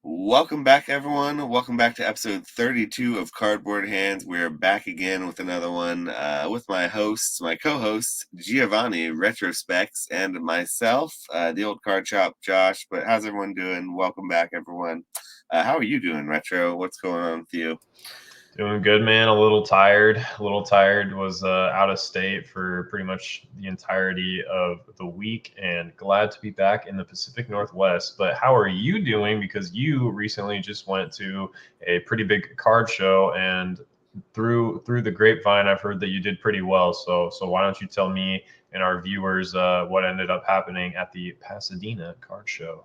Welcome back, everyone. Welcome back to episode 32 of Cardboard Hands. We're back again with another one with my hosts, my co-hosts, Giovanni Retrospects, and myself, the old card shop, Josh. But how's everyone doing? Welcome back, everyone. How are you doing, Retro? What's going on with you? Doing good, man. A little tired. A little tired. Was out of state for pretty much the entirety of the week, and glad to be back in the Pacific Northwest. But how are you doing? Because you recently just went to a pretty big card show, and through the grapevine, I've heard that you did pretty well. So why don't you tell me and our viewers what ended up happening at the Pasadena card show?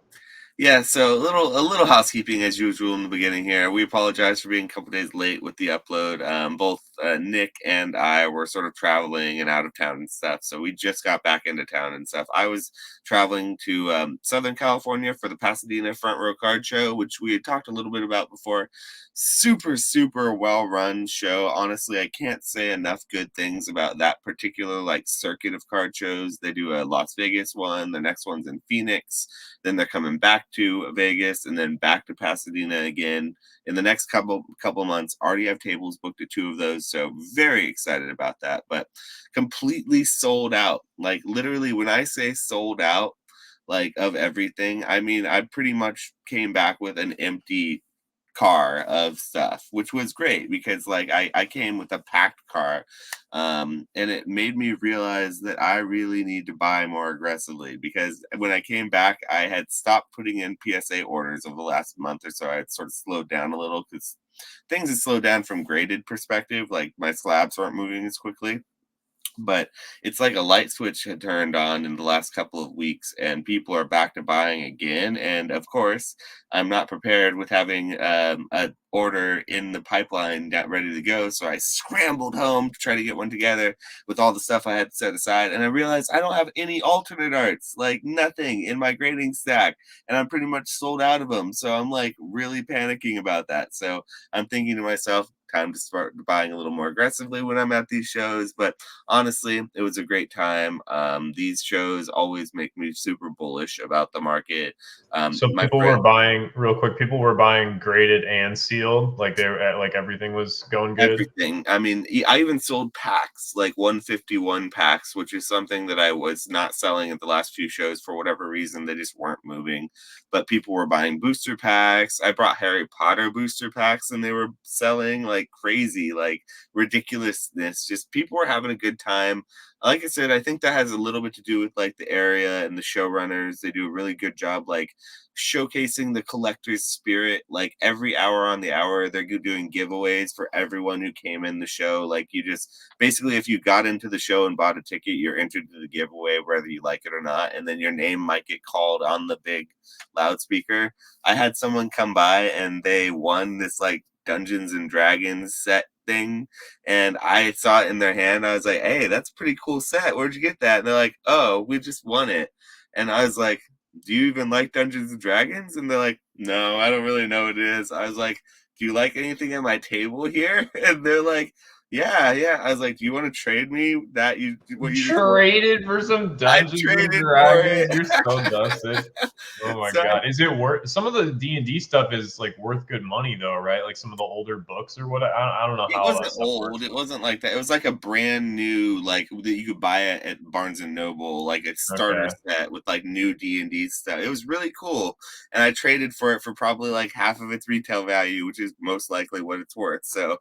Yeah, so a little housekeeping as usual in the beginning here. We apologize for being a couple days late with the upload. Both Nick and I were sort of traveling and out of town and stuff, so we just got back into town and stuff. I was traveling to Southern California for the Pasadena Front Row Card Show, which we had talked a little bit about before. Super well run show. Honestly, I can't say enough good things about that particular like circuit of card shows. They do a Las Vegas one. The next one's in Phoenix, then they're coming back to Vegas and then back to Pasadena again in the next couple months. Already have tables booked at two of those, so very excited about that. But completely sold out. Like literally, when I say sold out, like of everything, I mean I pretty much came back with an empty car of stuff, which was great because like I came with a packed car, and it made me realize that I really need to buy more aggressively because when I came back I had stopped putting in PSA orders over the last month or so. I had sort of slowed down a little because things had slowed down from graded perspective, like my slabs weren't moving as quickly. But it's like a light switch had turned on in the last couple of weeks and people are back to buying again. And of course, I'm not prepared with having a order in the pipeline got ready to go, so I scrambled home to try to get one together with all the stuff I had set aside, and I realized I don't have any alternate arts, like nothing in my grading stack, and I'm pretty much sold out of them. So I'm like really panicking about that. So I'm thinking to myself, time to start buying a little more aggressively when I'm at these shows. But honestly, it was a great time. These shows always make me super bullish about the market. So My people friend, were buying real quick. People were buying graded and sealed, like they were like everything was going good. everything. I mean, I even sold packs, like 151 packs, which is something that I was not selling at the last few shows for whatever reason. They just weren't moving. But people were buying booster packs. I brought Harry Potter booster packs and they were selling like crazy, like ridiculousness. Just people were having a good time. Like I said, I think that has a little bit to do with like the area and the showrunners. They do a really good job, like showcasing the collector's spirit. Like every hour on the hour they're doing giveaways for everyone who came in the show. Like you just basically, if you got into the show and bought a ticket, you're entered to the giveaway whether you like it or not, and then your name might get called on the big loudspeaker. I had someone come by and they won this like Dungeons and Dragons set thing, and I saw it in their hand. I was like, hey, that's a pretty cool set, where'd you get that? And they're like, oh, we just won it. And I was like, do you even like Dungeons and Dragons? And they're like, no, I don't really know what it is. I was like, do you like anything at my table here? And they're like, yeah. I was like, do you want to trade me that you what you just won? Traded for some I Dungeons and traded for Dragons. it. You're so dusted. Oh my So god. Is it worth some of the D&D stuff is like worth good money though, right? Like some of the older books or what I don't know it how all that wasn't stuff old. works. It wasn't like that. It was like a brand new, like that you could buy it at Barnes and Noble, like a starter Okay. set with like new D&D stuff. It was really cool, and I traded for it for probably like half of its retail value, which is most likely what it's worth. So,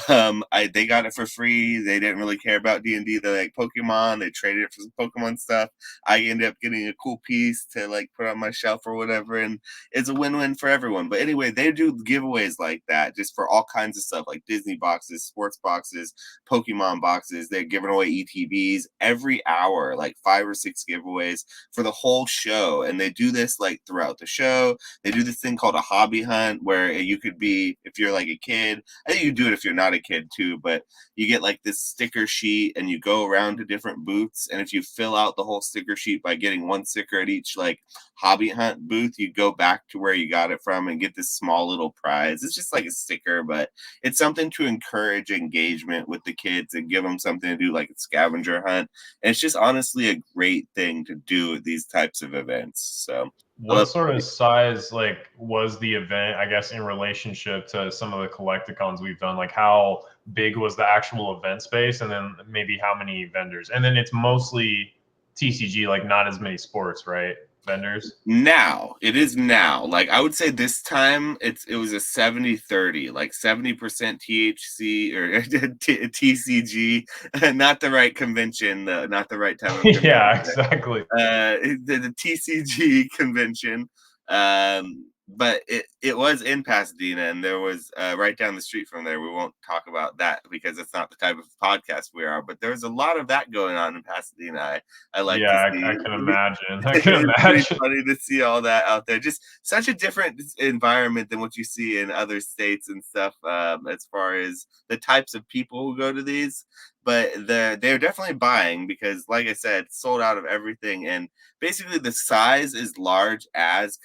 I they got it for free. They didn't really care about D&D. They like Pokemon. They traded it for some Pokemon stuff. I ended up getting a cool piece to like put on my shelf or whatever, and it's a win-win for everyone. But anyway, they do giveaways like that just for all kinds of stuff, like Disney boxes, sports boxes, Pokemon boxes. They're giving away ETBs every hour, like 5 or 6 giveaways for the whole show. And they do this like throughout the show. They do this thing called a hobby hunt where you could be, if you're like a kid, I think you do it if you're not a kid too, but you get like this sticker sheet and you go around to different booths. And if you fill out the whole sticker sheet by getting one sticker at each like hobby hunt booth, you go back to where you got it from and get this small little prize. It's just like a sticker, but it's something to encourage engagement with the kids and give them something to do, like a scavenger hunt. And it's just honestly a great thing to do at these types of events. So I What love sort of size like was the event, I guess, in relationship to some of the collecticons we've done? Like how big was the actual event space, and then maybe how many vendors? And then it's mostly TCG, like not as many sports, right? Vendors. Now it is now. Like I would say this time it was a 70-30, like 70% THC or TCG, not the right convention, not the right time of Yeah, convention. exactly. The TCG convention. But it was in Pasadena, and there was right down the street from there. We won't talk about that because it's not the type of podcast we are. But there was a lot of that going on in Pasadena. I like to Yeah, I see. can imagine. I can It's pretty imagine. funny to see all that out there. Just such a different environment than what you see in other states and stuff, as far as the types of people who go to these. But they're definitely buying because, like I said, sold out of everything, and basically the size is large as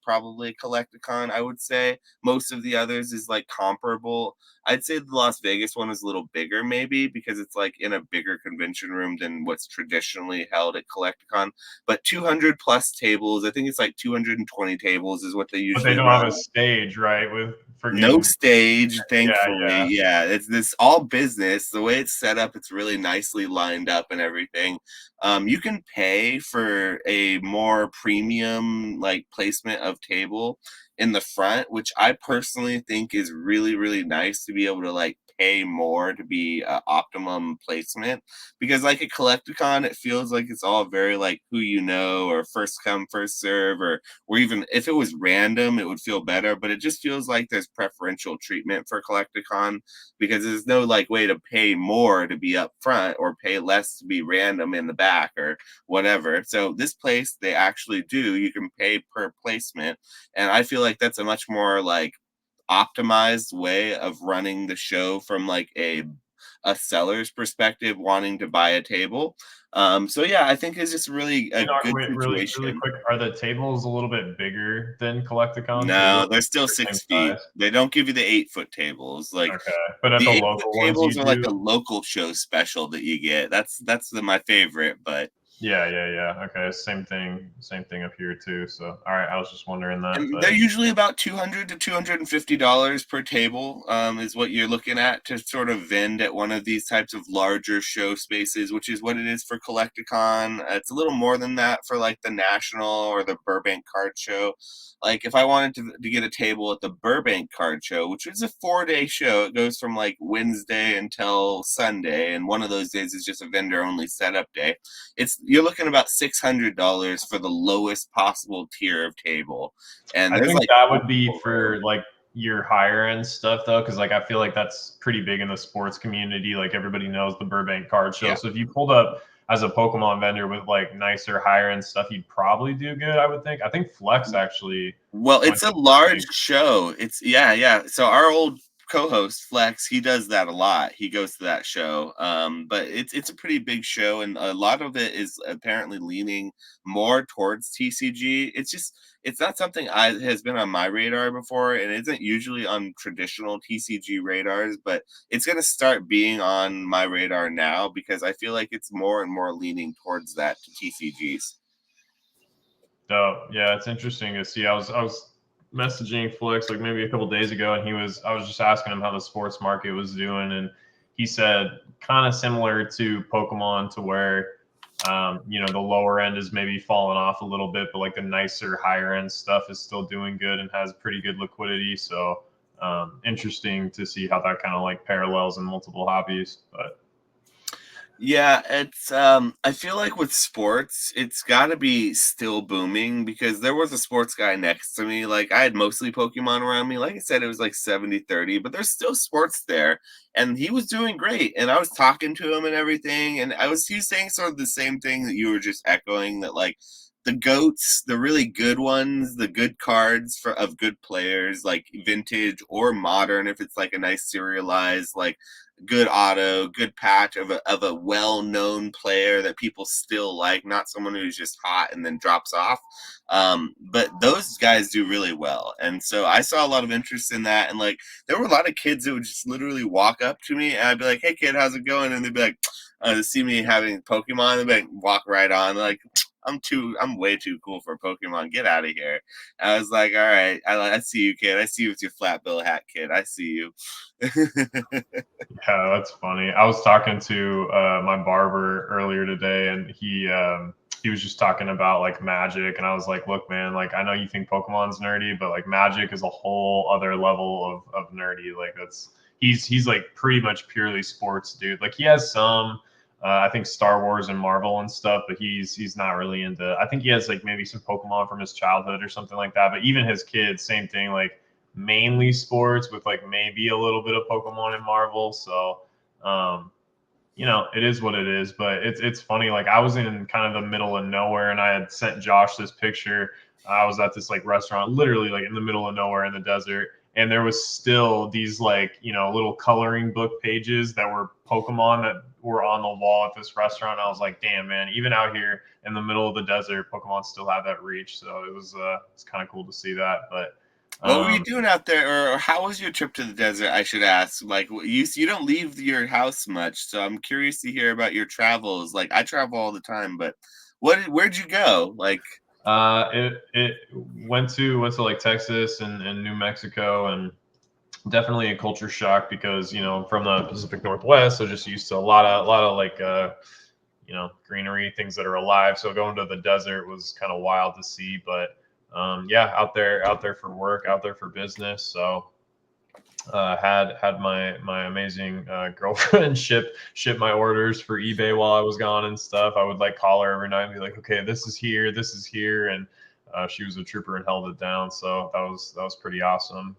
probably Collecticon. I would say most of the others is like comparable. I'd say the Las Vegas one is a little bigger, maybe because it's like in a bigger convention room than what's traditionally held at Collecticon. But 200 plus tables, I think it's like 220 tables is what they But they usually don't have run. a stage, right? With No freaking stage, yeah, thankfully. yeah. Yeah, it's this all business. The way it's set up, it's really nicely lined up and everything. You can pay for a more premium like placement of table in the front, which I personally think is really, really nice to be able to like pay more to be optimum placement because like a collecticon it feels like it's all very like who you know or first come first serve or even if it was random, it would feel better. But it just feels like there's preferential treatment for Collecticon because there's no like way to pay more to be up front or pay less to be random in the back or whatever. So this place, they actually do. You can pay per placement, and I feel like that's a much more like optimized way of running the show from like a seller's perspective wanting to buy a table. So yeah, I think it's just really a And are, good wait, really situation. quick, are the tables a little bit bigger than Collecticons, or No, they're they're still the same 6 feet. size? They don't give you the 8 foot tables. Like Okay, but at the the 8 foot local ones, you tables are like do. a local show special that you get. My favorite, but Yeah, yeah, yeah. Okay, same thing up here too. So, all right, I was just wondering that, and they're but usually about $200 to $250 per table, is what you're looking at to sort of vend at one of these types of larger show spaces, which is what it is for Collecticon. It's a little more than that for like the National or the Burbank Card Show. Like if I wanted to get a table at the Burbank Card Show, which is a 4 day show, it goes from like Wednesday until Sunday, and one of those days is just a vendor only setup day. You're looking about $600 for the lowest possible tier of table, and I there's think like that four would be people around. for like your higher end stuff though, because like I feel like that's pretty big in the sports community. Like everybody knows the Burbank Card Show. Yeah. So if you pulled up as a Pokemon vendor with like nicer higher end stuff, you'd probably do good. I would think. I think Flex actually Well, went it's a to a large big. show. It's yeah, yeah. So our old co-host Flex, he does that a lot. He goes to that show. But it's a pretty big show, and a lot of it is apparently leaning more towards TCG. It's not something I has been on my radar before, and isn't usually on traditional TCG radars, but it's gonna start being on my radar now because I feel like it's more and more leaning towards that to TCGs. Oh, yeah, it's interesting to see. I was messaging Flex like maybe a couple days ago, and I was just asking him how the sports market was doing, and he said kind of similar to Pokemon, to where the lower end is maybe falling off a little bit, but like the nicer higher end stuff is still doing good and has pretty good liquidity. So interesting to see how that kind of like parallels in multiple hobbies, but. Yeah, it's I feel like with sports, it's got to be still booming because there was a sports guy next to me. Like I had mostly Pokemon around me. Like I said, it was like 70-30, but there's still sports there and he was doing great and I was talking to him and everything and he was saying sort of the same thing that you were just echoing that like the goats, the really good ones, the good cards of good players, like vintage or modern, if it's like a nice serialized, like good auto, good patch of a well known player that people still like, not someone who's just hot and then drops off. But those guys do really well, and so I saw a lot of interest in that. And like, there were a lot of kids that would just literally walk up to me, and I'd be like, "Hey, kid, how's it going?" And they'd be like, to see me having Pokemon and like walk right on. Like, I'm way too cool for Pokemon. Get out of here. I was like, all right, I see you, kid. I see you with your flat bill hat, kid. I see you. Yeah, that's funny. I was talking to my barber earlier today, and he was just talking about like Magic, and I was like, look, man, like I know you think Pokemon's nerdy, but like Magic is a whole other level of nerdy. Like that's he's like pretty much purely sports, dude. Like he has some. I think Star Wars and Marvel and stuff, but he's not really into. I think he has like maybe some Pokemon from his childhood or something like that. But even his kids, same thing. Like mainly sports with like maybe a little bit of Pokemon and Marvel. So, um, it is what it is. But it's funny. Like I was in kind of the middle of nowhere, and I had sent Josh this picture. I was at this like restaurant, literally like in the middle of nowhere in the desert, and there was still these like little coloring book pages that were Pokemon that were on the wall at this restaurant. I was like, damn man, even out here in the middle of the desert, Pokemon still have that reach. So it's kind of cool to see that. But What were you um, doing out there, or how was your trip to the desert? I should ask. Like, you don't leave your house much, so I'm curious to hear about your travels. Like, I travel all the time, but where'd you go? Like, it went to like Texas and New Mexico, and definitely a culture shock because I'm from the Pacific Northwest, so just used to a lot of like greenery, things that are alive. So going to the desert was kind of wild to see, but yeah, out there for work, out there for business. So had my amazing girlfriend ship my orders for eBay while I was gone and stuff. I would like call her every night and be like, okay, this is here, and she was a trooper and held it down. So that was pretty awesome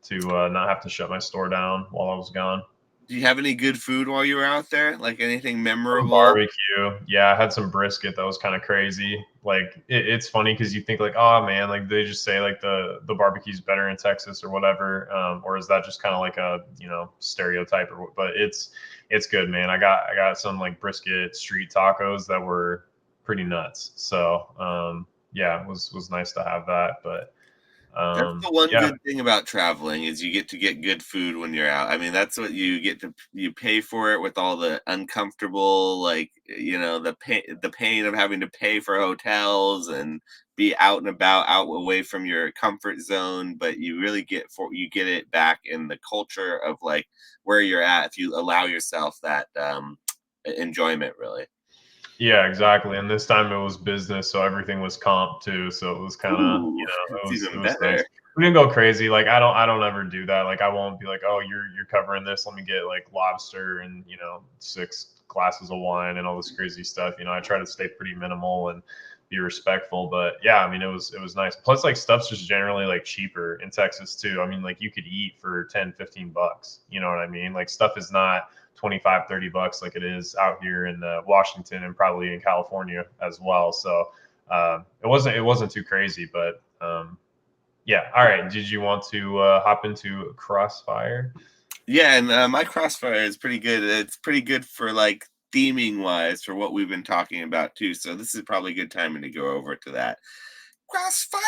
to not have to shut my store down while I was gone. do you have any good food while you were out there? Like anything Some memorable? barbecue. Yeah, I had some brisket that was kind of crazy. Like it's funny because you think like, oh man, like they just say like the barbecue's better in Texas or whatever, or is that just kind of like a stereotype or what? But it's good, man. I got some like brisket street tacos that were pretty nuts. So yeah, it was nice to have that. But That's the one yeah, good thing about traveling is you get to get good food when you're out. I mean, that's what you pay for it with all the uncomfortable, like, the pain of having to pay for hotels and be out and about, out away from your comfort zone, but you get it back in the culture of like where you're at if you allow yourself that enjoyment really. yeah, exactly. And this time it was business, so everything was comp too. So it was kind of, Ooh, it it's was it even was nice. better. We didn't go crazy. Like I don't ever do that. Like I won't be like, oh, you're covering this. Let me get like lobster and 6 glasses of wine and all this crazy stuff. I try to stay pretty minimal and be respectful. But yeah, I mean it was nice. Plus like stuff's just generally like cheaper in Texas too. I mean like you could eat for 10-15 bucks. You know what I mean? Like stuff is not 25-30 bucks like it is out here in Washington and probably in California as well. So it wasn't too crazy, but yeah. All right. Did you want to hop into Crossfire? Yeah, and my Crossfire is pretty good. It's pretty good for like theming wise for what we've been talking about too. So this is probably a good timing to go over to that. Crossfire.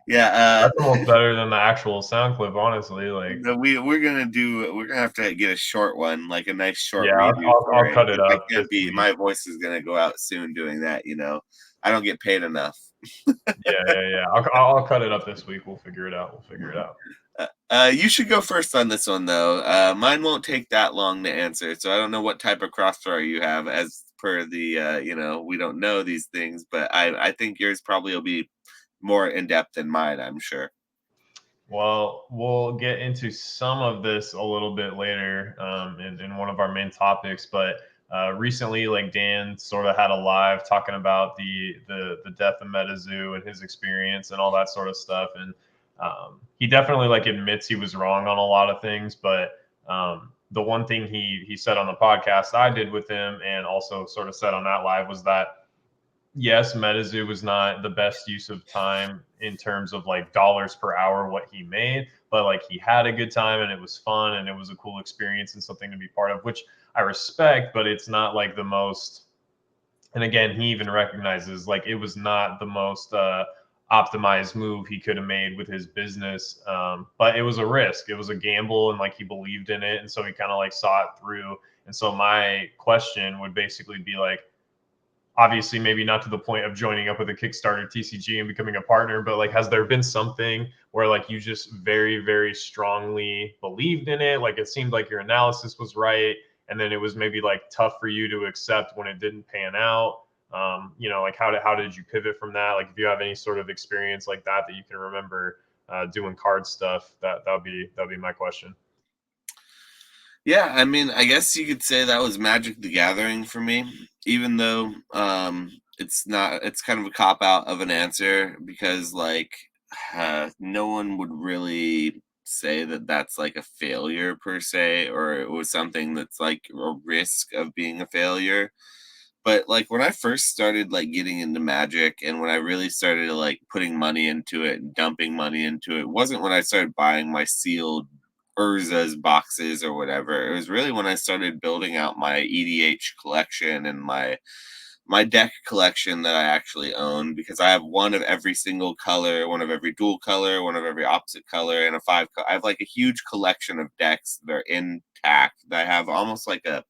Yeah, That's almost better than the actual sound clip, honestly. Like, we're gonna have to get a short one, like a nice short yeah, I'll, redo I'll, for I'll it. cut it 'Cause I up can't this be. week. My voice is gonna go out soon doing that. I don't get paid enough. Yeah. I'll cut it up this week. We'll figure it out. We'll figure it out. You should go first on this one, though. Mine won't take that long to answer, so I don't know what type of crossfire you have. As per the, we don't know these things, but I think yours probably will be more in depth than mine. I'm sure. Well, we'll get into some of this a little bit later in one of our main topics, but recently, like Dan sort of had a live talking about the death of MetaZoo and his experience and all that sort of stuff, and he definitely like admits he was wrong on a lot of things, but the one thing he said on the podcast I did with him and also sort of said on that live was that yes, MetaZoo was not the best use of time in terms of like dollars per hour what he made, but like he had a good time and it was fun and it was a cool experience and something to be part of, which I respect, but it's not like the most. And again, he even recognizes like it was not the most optimized move he could have made with his business. But it was a risk. It was a gamble, and like he believed in it, and so he kind of like saw it through. And so my question would basically be like, obviously maybe not to the point of joining up with a Kickstarter TCG and becoming a partner, but like has there been something where like you just very, very strongly believed in it? Like it seemed like your analysis was right. And then it was maybe like tough for you to accept when it didn't pan out. Like how did you pivot from that? Like if you have any sort of experience like that that you can remember doing card stuff, that'd be my question. Yeah, I mean, I guess you could say that was Magic the Gathering for me, even though it's not, it's kind of a cop out of an answer because, like, no one would really say that that's like a failure per se, or it was something that's like a risk of being a failure. But like when I first started like getting into Magic and when I really started like putting money into it and dumping money into it, wasn't when I started buying my sealed Urza's boxes or whatever. It was really when I started building out my EDH collection and my deck collection that I actually own, because I have one of every single color, one of every dual color, one of every opposite color, and I have like a huge collection of decks that are intact. That I have almost like a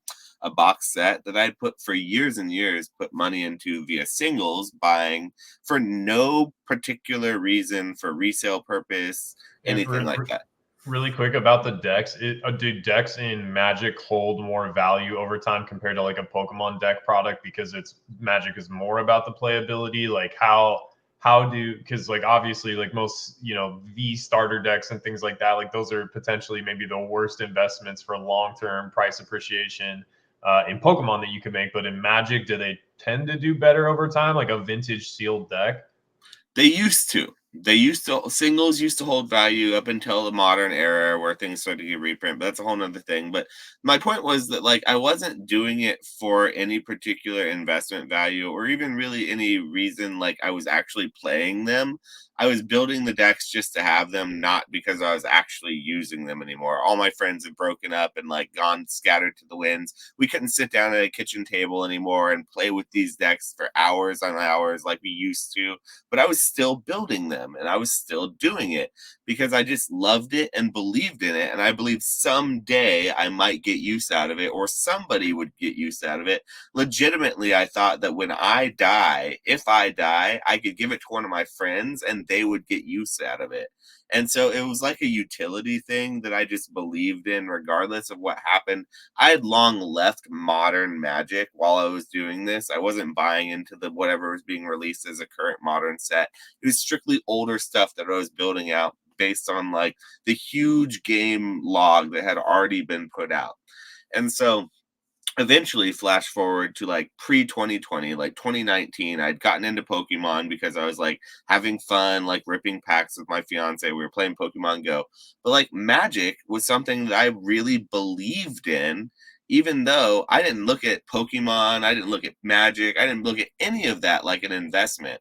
box set that I'd put for years and years, put money into via singles, buying for no particular reason, for resale purpose, And anything like that. really quick about the decks, do decks in Magic hold more value over time compared to like a Pokemon deck product because it's Magic is more about the playability? Like how do, because like obviously like most V starter decks and things like that, like those are potentially maybe the worst investments for long term price appreciation in Pokemon that you can make, but in Magic, do they tend to do better over time, like a vintage sealed deck? They used to. They used to Singles used to hold value up until the modern era where things started to get reprint, but that's a whole nother thing. But my point was that like I wasn't doing it for any particular investment value or even really any reason like I was actually playing them. I was building the decks just to have them, not because I was actually using them anymore. All my friends have broken up and like gone scattered to the winds. We couldn't sit down at a kitchen table anymore and play with these decks for hours on hours like we used to, but I was still building them and I was still doing it because I just loved it and believed in it. And I believed someday I might get use out of it or somebody would get use out of it. Legitimately, I thought that when I die, if I die, I could give it to one of my friends and they would get use out of it. And so it was like a utility thing that I just believed in, regardless of what happened. I had long left modern Magic while I was doing this. I wasn't buying into the whatever was being released as a current modern set. It was strictly older stuff that I was building out based on like the huge game log that had already been put out. And so eventually, flash forward to like pre 2020, like 2019, I'd gotten into Pokemon because I was like having fun, like ripping packs with my fiance. We were playing Pokemon Go. But like Magic was something that I really believed in, even though I didn't look at Pokemon, I didn't look at Magic, I didn't look at any of that like an investment.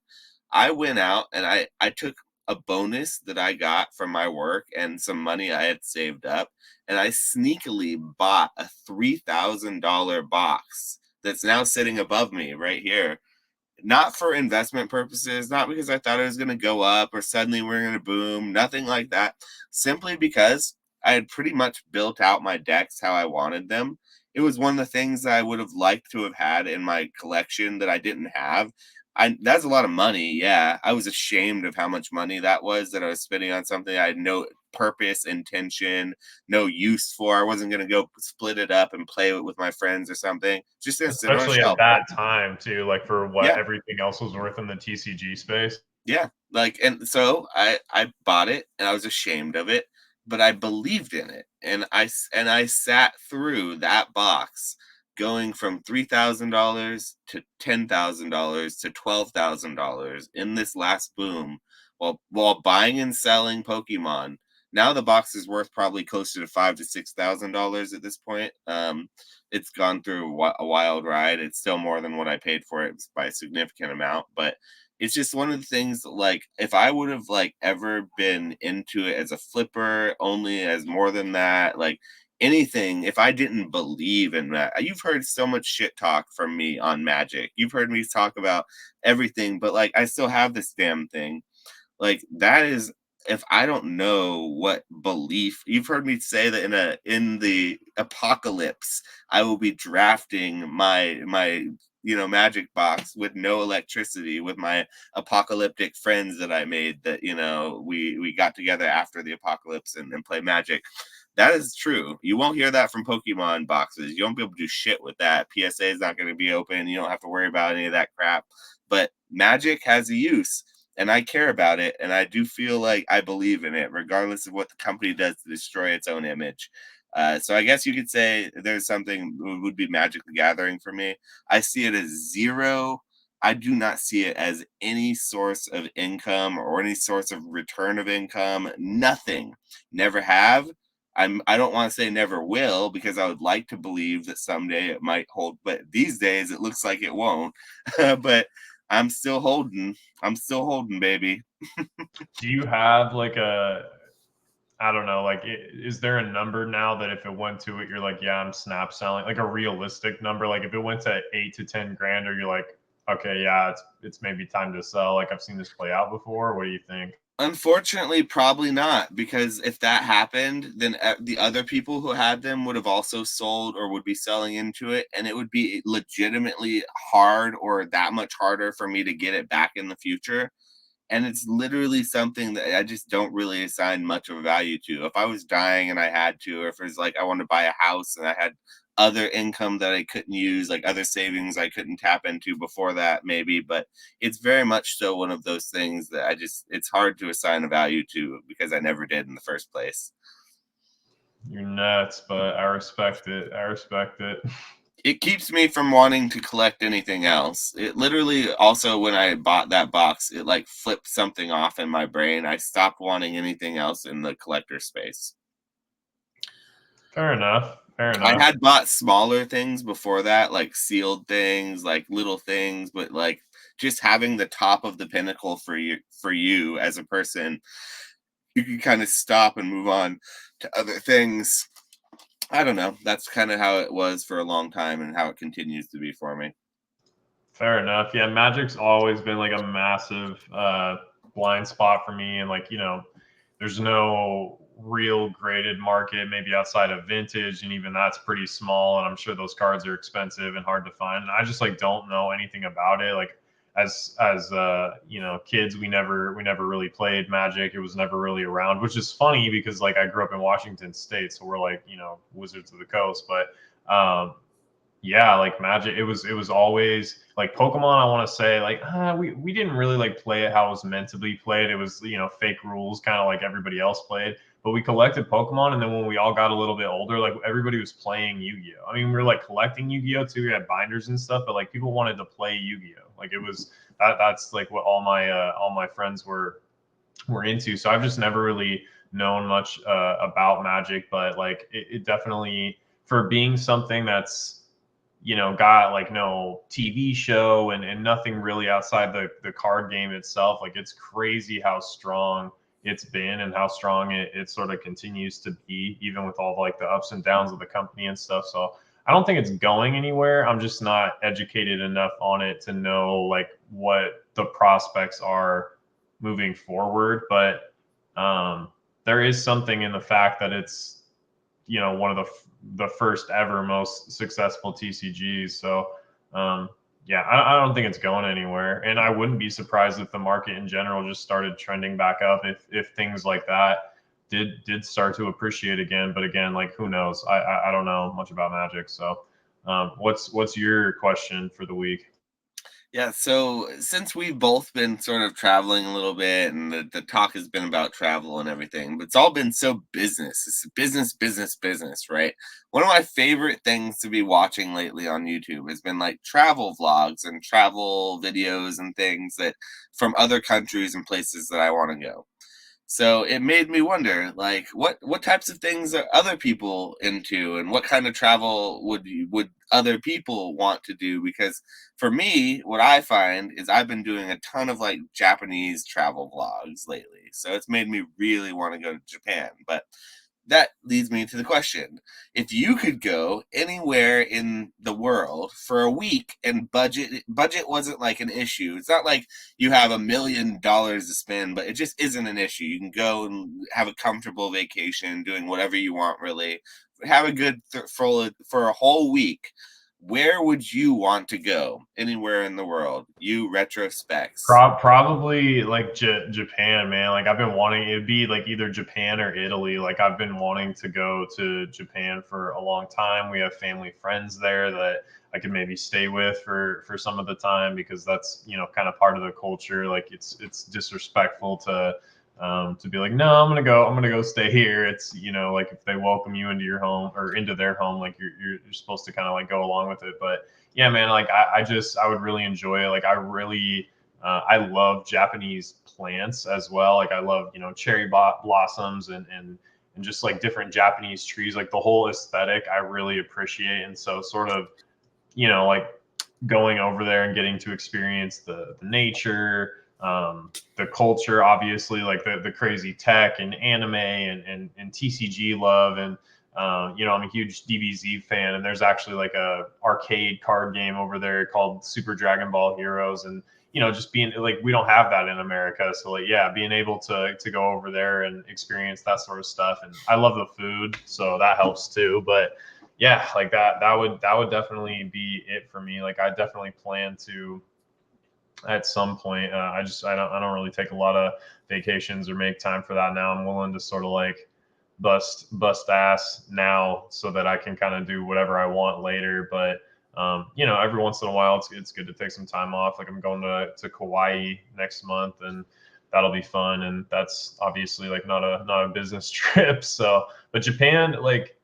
I went out and I took a bonus that I got from my work and some money I had saved up, and I sneakily bought a $3,000 box that's now sitting above me right here. Not for investment purposes, not because I thought it was going to go up or suddenly we're going to boom, nothing like that. Simply because I had pretty much built out my decks how I wanted them. It was one of the things that I would have liked to have had in my collection that I didn't have. That's a lot of money. Yeah. I was ashamed of how much money that was that I was spending on something I had no purpose, intention, no use for. I wasn't going to go split it up and play it with my friends or something. Just going to sit on a Especially at shelf. that time too, like for what Yeah. everything else was worth in the TCG space. Yeah, like, and so I bought it and I was ashamed of it, but I believed in it, and I sat through that box going from $3,000 to $10,000 to $12,000 in this last boom while buying and selling Pokemon. Now the box is worth probably closer to $5,000 to $6,000 at this point. It's gone through a wild ride. It's still more than what I paid for it by a significant amount, but it's just one of the things that, like, if I would have like ever been into it as a flipper, only as more than that, like anything, if I didn't believe in that, you've heard so much shit talk from me on Magic. You've heard me talk about everything, but like I still have this damn thing. Like that is, if I don't know what belief, you've heard me say that in the apocalypse, I will be drafting my magic box with no electricity with my apocalyptic friends that I made, that we got together after the apocalypse and play magic. That is true. You won't hear that from Pokemon boxes. You won't be able to do shit with that. PSA is not going to be open. You don't have to worry about any of that crap. But magic has a use, and I care about it, and I do feel like I believe in it, regardless of what the company does to destroy its own image. So I guess you could say there's something would be Magic the Gathering for me. I see it as zero. I do not see it as any source of income or any source of return of income. Nothing. Never have. I don't want to say never will, because I would like to believe that someday it might hold, but these days it looks like it won't. But I'm still holding. I'm still holding, baby. Do you have like a, I don't know, like is there a number now that if it went to it, you're like, yeah, I'm snap selling, like a realistic number? Like if it went to 8 to 10 grand, or you're like, okay, yeah, it's maybe time to sell. Like I've seen this play out before. What do you think? Unfortunately, probably not, because if that happened, then the other people who had them would have also sold or would be selling into it, and it would be legitimately hard, or that much harder for me to get it back in the future. And it's literally something that I just don't really assign much of a value to. If I was dying and I had to, or if it's like I want to buy a house and I had other income that I couldn't use, like other savings I couldn't tap into before that, maybe. But it's very much so one of those things that it's hard to assign a value to, because I never did in the first place. You're nuts, but I respect it. I respect it. It keeps me from wanting to collect anything else. It literally also, when I bought that box, it like flipped something off in my brain. I stopped wanting anything else in the collector space. Fair enough. Fair I enough. had bought smaller things before that, like sealed things, like little things, but like just having the top of the pinnacle for you as a person, you can kind of stop and move on to other things. I don't know. That's kind of how it was for a long time, and how it continues to be for me. Fair enough. Yeah, Magic's always been like a massive blind spot for me, and like there's no real graded market, maybe outside of vintage, and even that's pretty small. And I'm sure those cards are expensive and hard to find. And I just like don't know anything about it. Like as kids, we never really played Magic. It was never really around, which is funny because like I grew up in Washington State, so we're like Wizards of the Coast, but. Yeah, like Magic, it was always like Pokemon. I want to say like we didn't really like play it how it was meant to be played. It was fake rules, kind of like everybody else played. But we collected Pokemon, and then when we all got a little bit older, like everybody was playing Yu-Gi-Oh. I mean, we were like collecting Yu-Gi-Oh too. We had binders and stuff, but like people wanted to play Yu-Gi-Oh. Like it was that's like what all my friends were into. So I've just never really known much about Magic, but like it definitely, for being something that's got like no TV show and nothing really outside the card game itself. Like it's crazy how strong it's been and how strong it sort of continues to be, even with all like the ups and downs of the company and stuff. So I don't think it's going anywhere. I'm just not educated enough on it to know like what the prospects are moving forward. But there is something in the fact that it's one of the first ever most successful TCGs. So yeah, I don't think it's going anywhere, and I wouldn't be surprised if the market in general just started trending back up if things like that did start to appreciate again. But again, like who knows? I don't know much about Magic. So what's your question for the week? Yeah, so since we've both been sort of traveling a little bit, and the talk has been about travel and everything, but it's all been so business. It's business, business, business, right? One of my favorite things to be watching lately on YouTube has been like travel vlogs and travel videos and things that from other countries and places that I want to go. So it made me wonder, like, what types of things are other people into, and what kind of travel would other people want to do? Because for me, what I find is I've been doing a ton of like Japanese travel vlogs lately, so it's made me really want to go to Japan. But that leads me to the question. If you could go anywhere in the world for a week and budget wasn't like an issue. It's not like you have $1 million to spend, but it just isn't an issue. You can go and have a comfortable vacation doing whatever you want, really. Have a good for a whole week. Where would you want to go? Anywhere in the world. You retrospects. Probably like Japan, man. Like I've been wanting it'd be like either Japan or Italy. Like I've been wanting to go to Japan for a long time. We have family friends there that I could maybe stay with for some of the time because that's kind of part of the culture. Like it's disrespectful to be like, no, I'm gonna go stay here. It's like if they welcome you into your home or into their home, like you're supposed to kind of like go along with it. But yeah, man, like I would really enjoy it. Like I love Japanese plants as well. Like I love cherry blossoms and just like different Japanese trees. Like the whole aesthetic I really appreciate. And so sort of like going over there and getting to experience the nature, the culture, obviously, like the crazy tech and anime and TCG love. And, I'm a huge DBZ fan. And there's actually like a arcade card game over there called Super Dragon Ball Heroes. And, just being like, we don't have that in America. So like, yeah, being able to go over there and experience that sort of stuff. And I love the food. So that helps too. But yeah, like that would definitely be it for me. Like I definitely plan to at some point. I don't really take a lot of vacations or make time for that now. I'm willing to sort of like bust ass now so that I can kind of do whatever I want later. But every once in a while, it's good to take some time off. Like I'm going to Kauai next month, and that'll be fun. And that's obviously like not a business trip. So, but Japan, like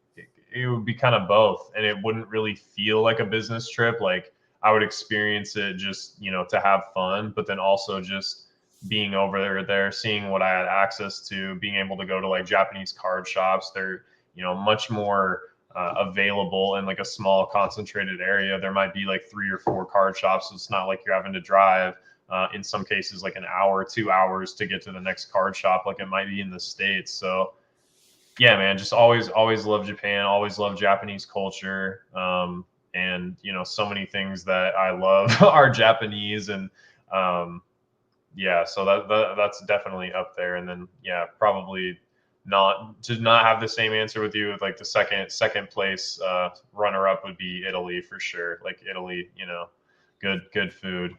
it would be kind of both, and it wouldn't really feel like a business trip. Like I would experience it just to have fun, but then also just being over there, seeing what I had access to, being able to go to like Japanese card shops. They're much more available in like a small concentrated area. There might be like 3 or 4 card shops, so it's not like you're having to drive. In some cases, like an hour, 2 hours to get to the next card shop, like it might be in the States. So yeah, man, just always love Japan, always love Japanese culture. And so many things that I love are Japanese. And um, yeah, so that's definitely up there. And then yeah, probably not have the same answer with you. Like the second place runner up would be Italy for sure. Like Italy, good food.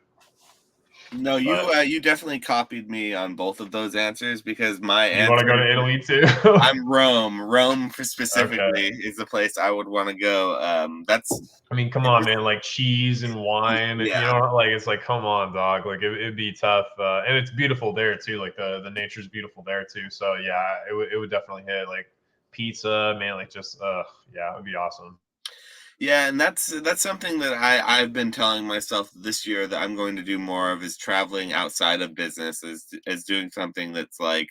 No, But you definitely copied me on both of those answers because my you want to go answer, to Italy too? I'm Rome. Rome for Okay. specifically is the place I would want to go. That's I mean, come it on, just, man. Like cheese and wine, yeah, like it's like, come on, dog. Like it'd be tough, and it's beautiful there too. Like the nature's beautiful there too. So yeah, it would definitely hit. Like pizza, man. Like just, yeah, it would be awesome. yeah, and that's something that I've been telling myself this year that I'm going to do more of is traveling outside of business, is doing something that's like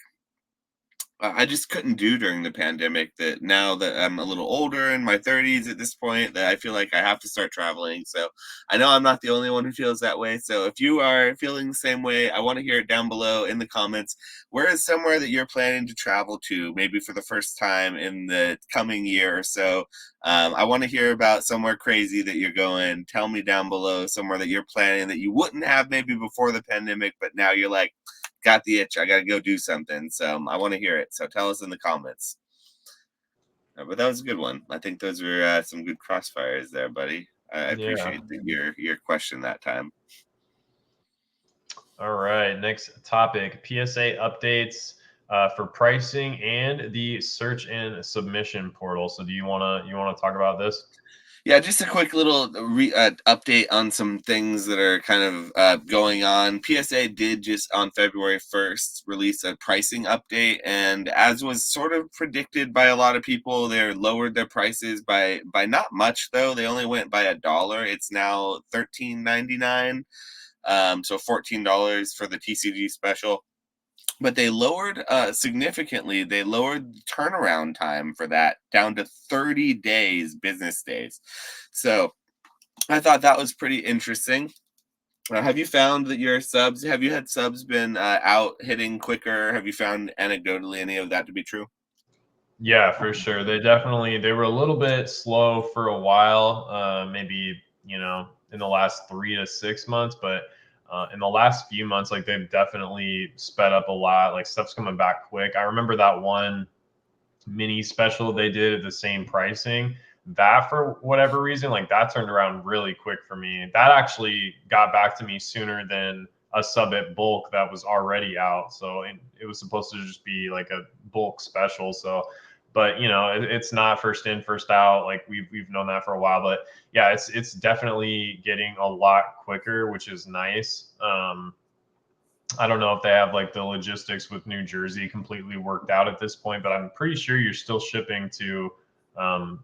I just couldn't do during the pandemic. That now that I'm a little older in my 30s at this point, that I feel like I have to start traveling. So I know I'm not the only one who feels that way. So if you are feeling the same way, I want to hear it down below in the comments. Where is somewhere that you're planning to travel to, maybe for the first time in the coming year or so? I want to hear about somewhere crazy that you're going. Tell me down below somewhere that you're planning that you wouldn't have maybe before the pandemic, but now you're like, got the itch. I got to go do something. So I want to hear it. So tell us in the comments. But that was a good one. I think those were some good crossfires there, buddy. I Yeah. appreciate your question that time. All right. Next topic: PSA updates for pricing and the search and submission portal. So do you wanna talk about this? Yeah, just a quick little update on some things that are kind of going on. PSA did just on February 1st release a pricing update, and as was sort of predicted by a lot of people, they lowered their prices by not much though. They only went by $1. It's now $13.99, so $14 for the TCG special. But they lowered significantly. They lowered the turnaround time for that down to 30 days, business days. So I thought that was pretty interesting. Have you found that your subs, have you had subs been out hitting quicker? Have you found anecdotally any of that to be true? Yeah, for sure. They were a little bit slow for a while, maybe, in the last 3 to 6 months, but in the last few months, like they've definitely sped up a lot. Like stuff's coming back quick. I remember that one mini special they did at the same pricing. That, for whatever reason, like that turned around really quick for me. That actually got back to me sooner than a sub at bulk that was already out. So it was supposed to just be like a bulk special. So, but it's not first in, first out. Like we've known that for a while. But yeah, it's definitely getting a lot quicker, which is nice. I don't know if they have like the logistics with New Jersey completely worked out at this point, but I'm pretty sure you're still shipping to um,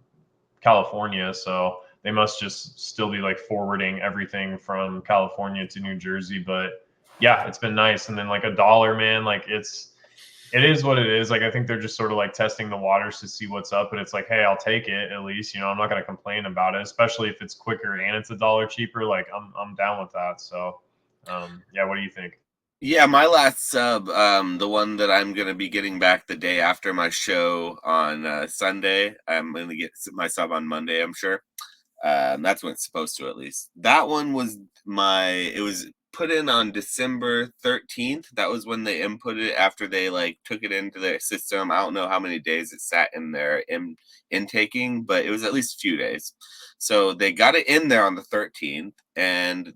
California. So they must just still be like forwarding everything from California to New Jersey. But yeah, it's been nice. And then like $1, man, like it is what it is. Like I think they're just sort of like testing the waters to see what's up. But it's like, hey, I'll take it at least. I'm not gonna complain about it, especially if it's quicker and it's $1 cheaper. Like I'm down with that. So yeah, what do you think? Yeah, my last sub, the one that I'm gonna be getting back the day after my show on Sunday. I'm gonna get my sub on Monday, I'm sure. That's when it's supposed to, at least. That one was it was put in on December 13th. That was when they input it after they like took it into their system. I don't know how many days it sat in there intaking, but it was at least a few days. So they got it in there on the 13th, and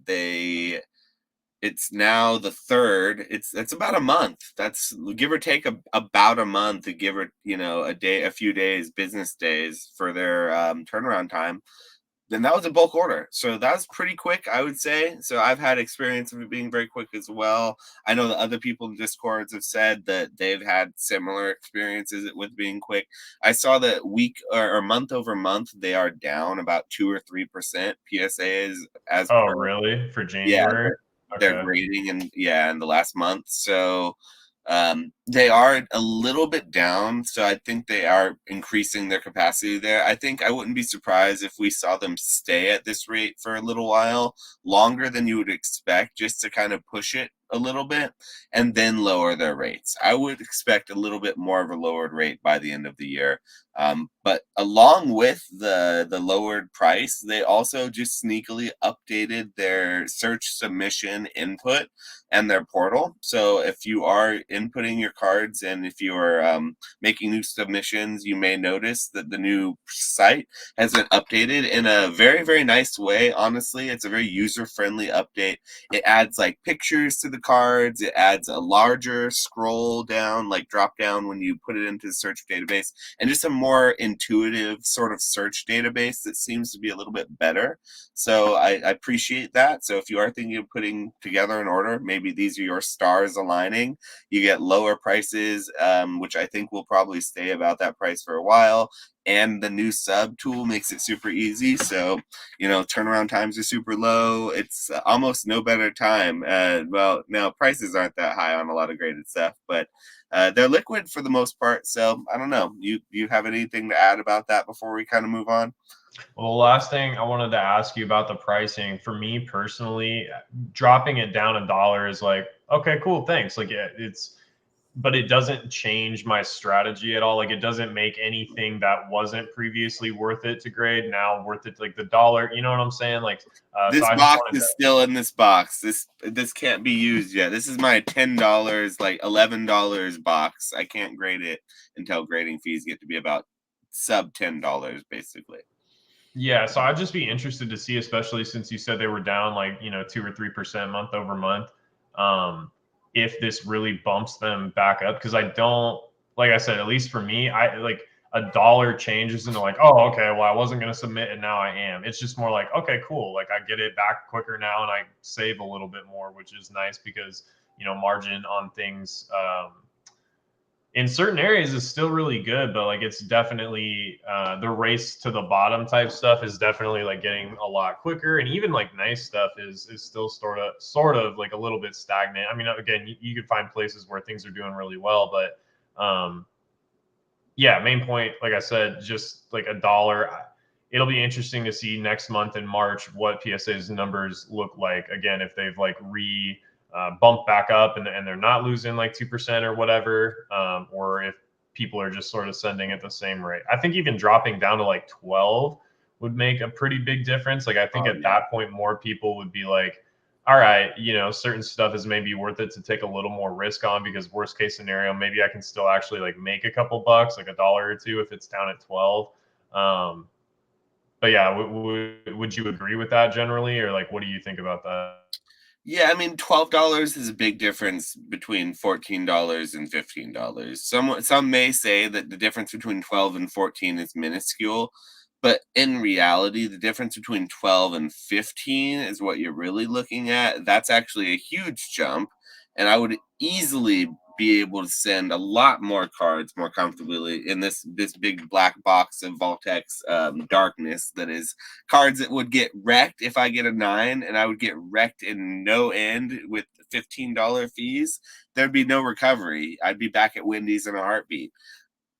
it's now the third. It's about a month. That's give or take about a month, to give or a few days, business days for their turnaround time. Then that was a bulk order, so that was pretty quick, I would say. So I've had experience of it being very quick as well. I know that other people in Discords have said that they've had similar experiences with being quick. I saw that week or month over month they are down about 2 or 3% PSAs as Oh, per. really? For Yeah, January? they're Okay. grading in the last month. So they are a little bit down. So I think they are increasing their capacity there. I think I wouldn't be surprised if we saw them stay at this rate for a little while, longer than you would expect, just to kind of push it a little bit and then lower their rates. I would expect a little bit more of a lowered rate by the end of the year. But along with the lowered price, they also just sneakily updated their search submission input and their portal. So if you are inputting your cards and if you are making new submissions, you may notice that the new site has been updated in a very, very nice way. Honestly, it's a very user-friendly update. It adds like pictures to the cards. It adds a larger scroll down, like drop down when you put it into the search database, and just a more intuitive sort of search database that seems to be a little bit better. So I appreciate that. So if you are thinking of putting together an order, maybe these are your stars aligning. You get lower prices, which I think will probably stay about that price for a while. And the new sub tool makes it super easy. So, turnaround times are super low. It's almost no better time. Well, now prices aren't that high on a lot of graded stuff, but they're liquid for the most part. So I don't know. You have anything to add about that before we kind of move on? Well, the last thing I wanted to ask you about the pricing, for me personally, dropping it down $1 is like, okay, cool, thanks. Like but it doesn't change my strategy at all. Like it doesn't make anything that wasn't previously worth it to grade now worth it, like the dollar. You know what I'm saying? Like, so This I just box wanted to. is still in this box. This can't be used yet. This is my $10, like $11 box. I can't grade it until grading fees get to be about sub $10, basically. Yeah, so I'd just be interested to see, especially since you said they were down like 2 or 3% month over month, if this really bumps them back up. Because I don't, like I said, at least for me, I like $1 changes into like, oh, okay, well, I wasn't going to submit and now I am. It's just more like, okay, cool, like I get it back quicker now and I save a little bit more, which is nice because margin on things. In certain areas is still really good, but like it's definitely the race to the bottom type stuff is definitely like getting a lot quicker, and even like nice stuff is still sort of like a little bit stagnant. I mean, again, you could find places where things are doing really well, but yeah, main point, like I said, just like $1. It'll be interesting to see next month in March what PSA's numbers look like. Again, if they've like bumped back up and they're not losing like 2% or whatever, or if people are just sort of sending at the same rate. I think even dropping down to like 12 would make a pretty big difference. Like I think Oh at yeah. that point, more people would be like, all right, certain stuff is maybe worth it to take a little more risk on, because worst case scenario, maybe I can still actually like make a couple bucks, like $1 or $2 if it's down at 12. Um, but yeah, would you agree with that generally, or like, what do you think about that? Yeah, I mean, $12 is a big difference between $14 and $15. Some may say that the difference between 12 and 14 is minuscule, but in reality, the difference between 12 and 15 is what you're really looking at. That's actually a huge jump, and I would easily be able to send a lot more cards more comfortably in this big black box of Voltex darkness that is cards that would get wrecked if I get a 9, and I would get wrecked in no end with $15 fees. There'd be no recovery. I'd be back at Wendy's in a heartbeat.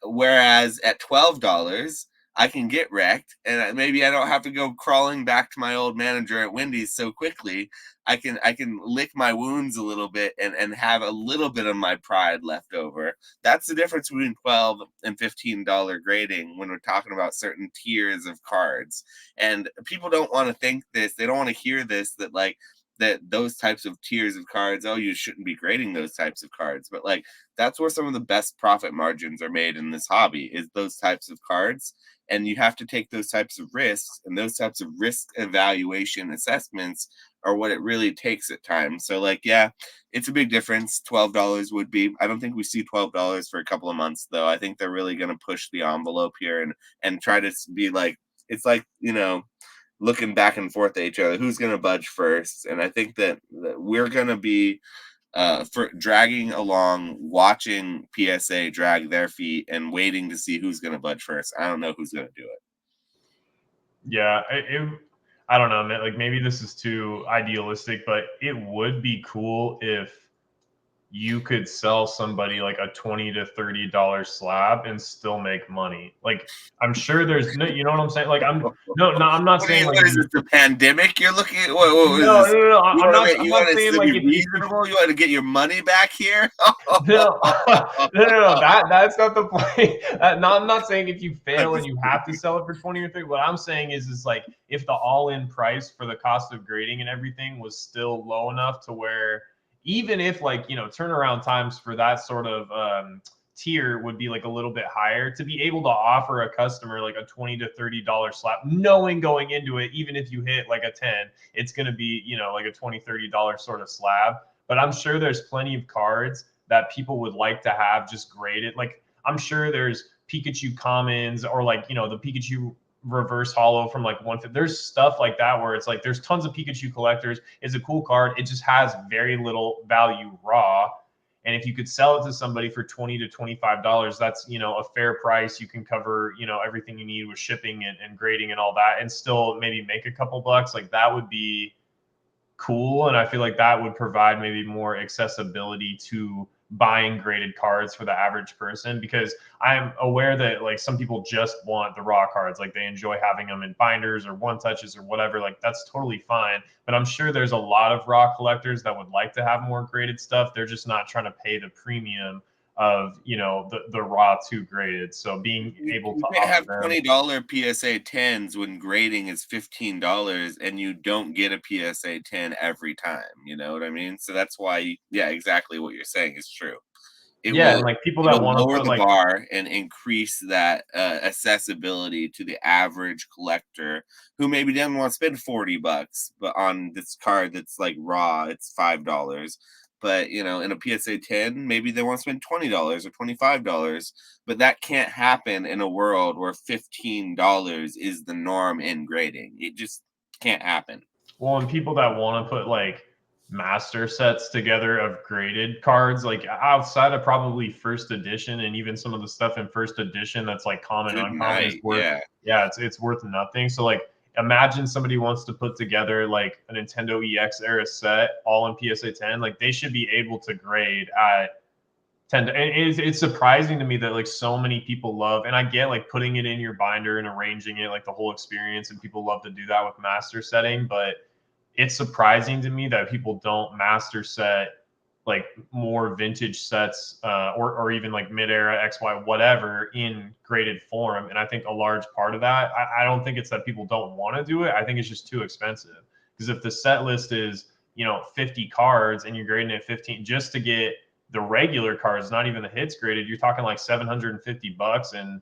Whereas at $12, I can get wrecked, and maybe I don't have to go crawling back to my old manager at Wendy's so quickly. I can lick my wounds a little bit and have a little bit of my pride left over. That's the difference between $12 and $15 grading when we're talking about certain tiers of cards. And people don't want to think this. They don't want to hear this, that like that those types of tiers of cards, oh, you shouldn't be grading those types of cards. But like that's where some of the best profit margins are made in this hobby, is those types of cards. And you have to take those types of risks, and those types of risk evaluation assessments are what it really takes at times. So like, yeah, it's a big difference. $12 would be, I don't think we see $12 for a couple of months though. I think they're really going to push the envelope here and try to be like, it's like, looking back and forth at each other, who's going to budge first. And I think that we're going to be for dragging along, watching PSA drag their feet and waiting to see who's going to budge first. I don't know who's going to do it. Yeah, I don't know, man. Like maybe this is too idealistic, but it would be cool if you could sell somebody like a $20 to $30 slab and still make money. Like I'm sure there's no, you know what I'm saying? Like I'm not saying like What is this, the pandemic you're looking at? What is no, this? no, no, no. You I'm want not. to, I'm you not want it saying to like be if reasonable? You want to get your money back here? no, no. That's not the point. No, I'm not saying if you fail and you have to sell it for 20 or 30. What I'm saying is like if the all-in price for the cost of grading and everything was still low enough to where even if like turnaround times for that sort of tier would be like a little bit higher, to be able to offer a customer like a $20 to $30 slab, knowing going into it, even if you hit like a 10, it's going to be like a $20-$30 sort of slab. But I'm sure there's plenty of cards that people would like to have just graded. Like I'm sure there's Pikachu commons or like the Pikachu reverse hollow from like one. There's stuff like that where it's like there's tons of Pikachu collectors. It's a cool card. It just has very little value raw. And if you could sell it to somebody for $20 to $25, that's a fair price. You can cover everything you need with shipping and grading and all that, and still maybe make a couple bucks. Like that would be cool, and I feel like that would provide maybe more accessibility to buying graded cards for the average person, because I'm aware that like some people just want the raw cards, like they enjoy having them in binders or one touches or whatever. Like that's totally fine, but I'm sure there's a lot of raw collectors that would like to have more graded stuff. They're just not trying to pay the premium of the raw 2 graded, so being able You to can't offer have them. $20 PSA 10s when grading is $15 and you don't get a PSA 10 every time. You know what I mean? So that's why, yeah, exactly what you're saying is true. It Yeah, will and like people that it'll want to lower put the like bar and increase that accessibility to the average collector who maybe doesn't want to spend $40, but on this card that's like raw, it's $5. But in a PSA 10, maybe they want to spend $20 or $25. But that can't happen in a world where $15 is the norm in grading. It just can't happen. Well, and people that want to put like master sets together of graded cards, like outside of probably first edition and even some of the stuff in first edition that's like common, Good uncommon is night. worth, Yeah. yeah, it's worth nothing. So like imagine somebody wants to put together like a Nintendo EX era set all in PSA 10, like they should be able to grade at 10. And it's surprising to me that like so many people love, and I get like putting it in your binder and arranging it, like the whole experience, and people love to do that with master setting, but it's surprising to me that people don't master set like more vintage sets, or even like mid-era XY whatever in graded form. And I think a large part of that, I don't think it's that people don't want to do it. I think it's just too expensive. Because if the set list is 50 cards and you're grading it 15 just to get the regular cards, not even the hits graded, you're talking like $750. And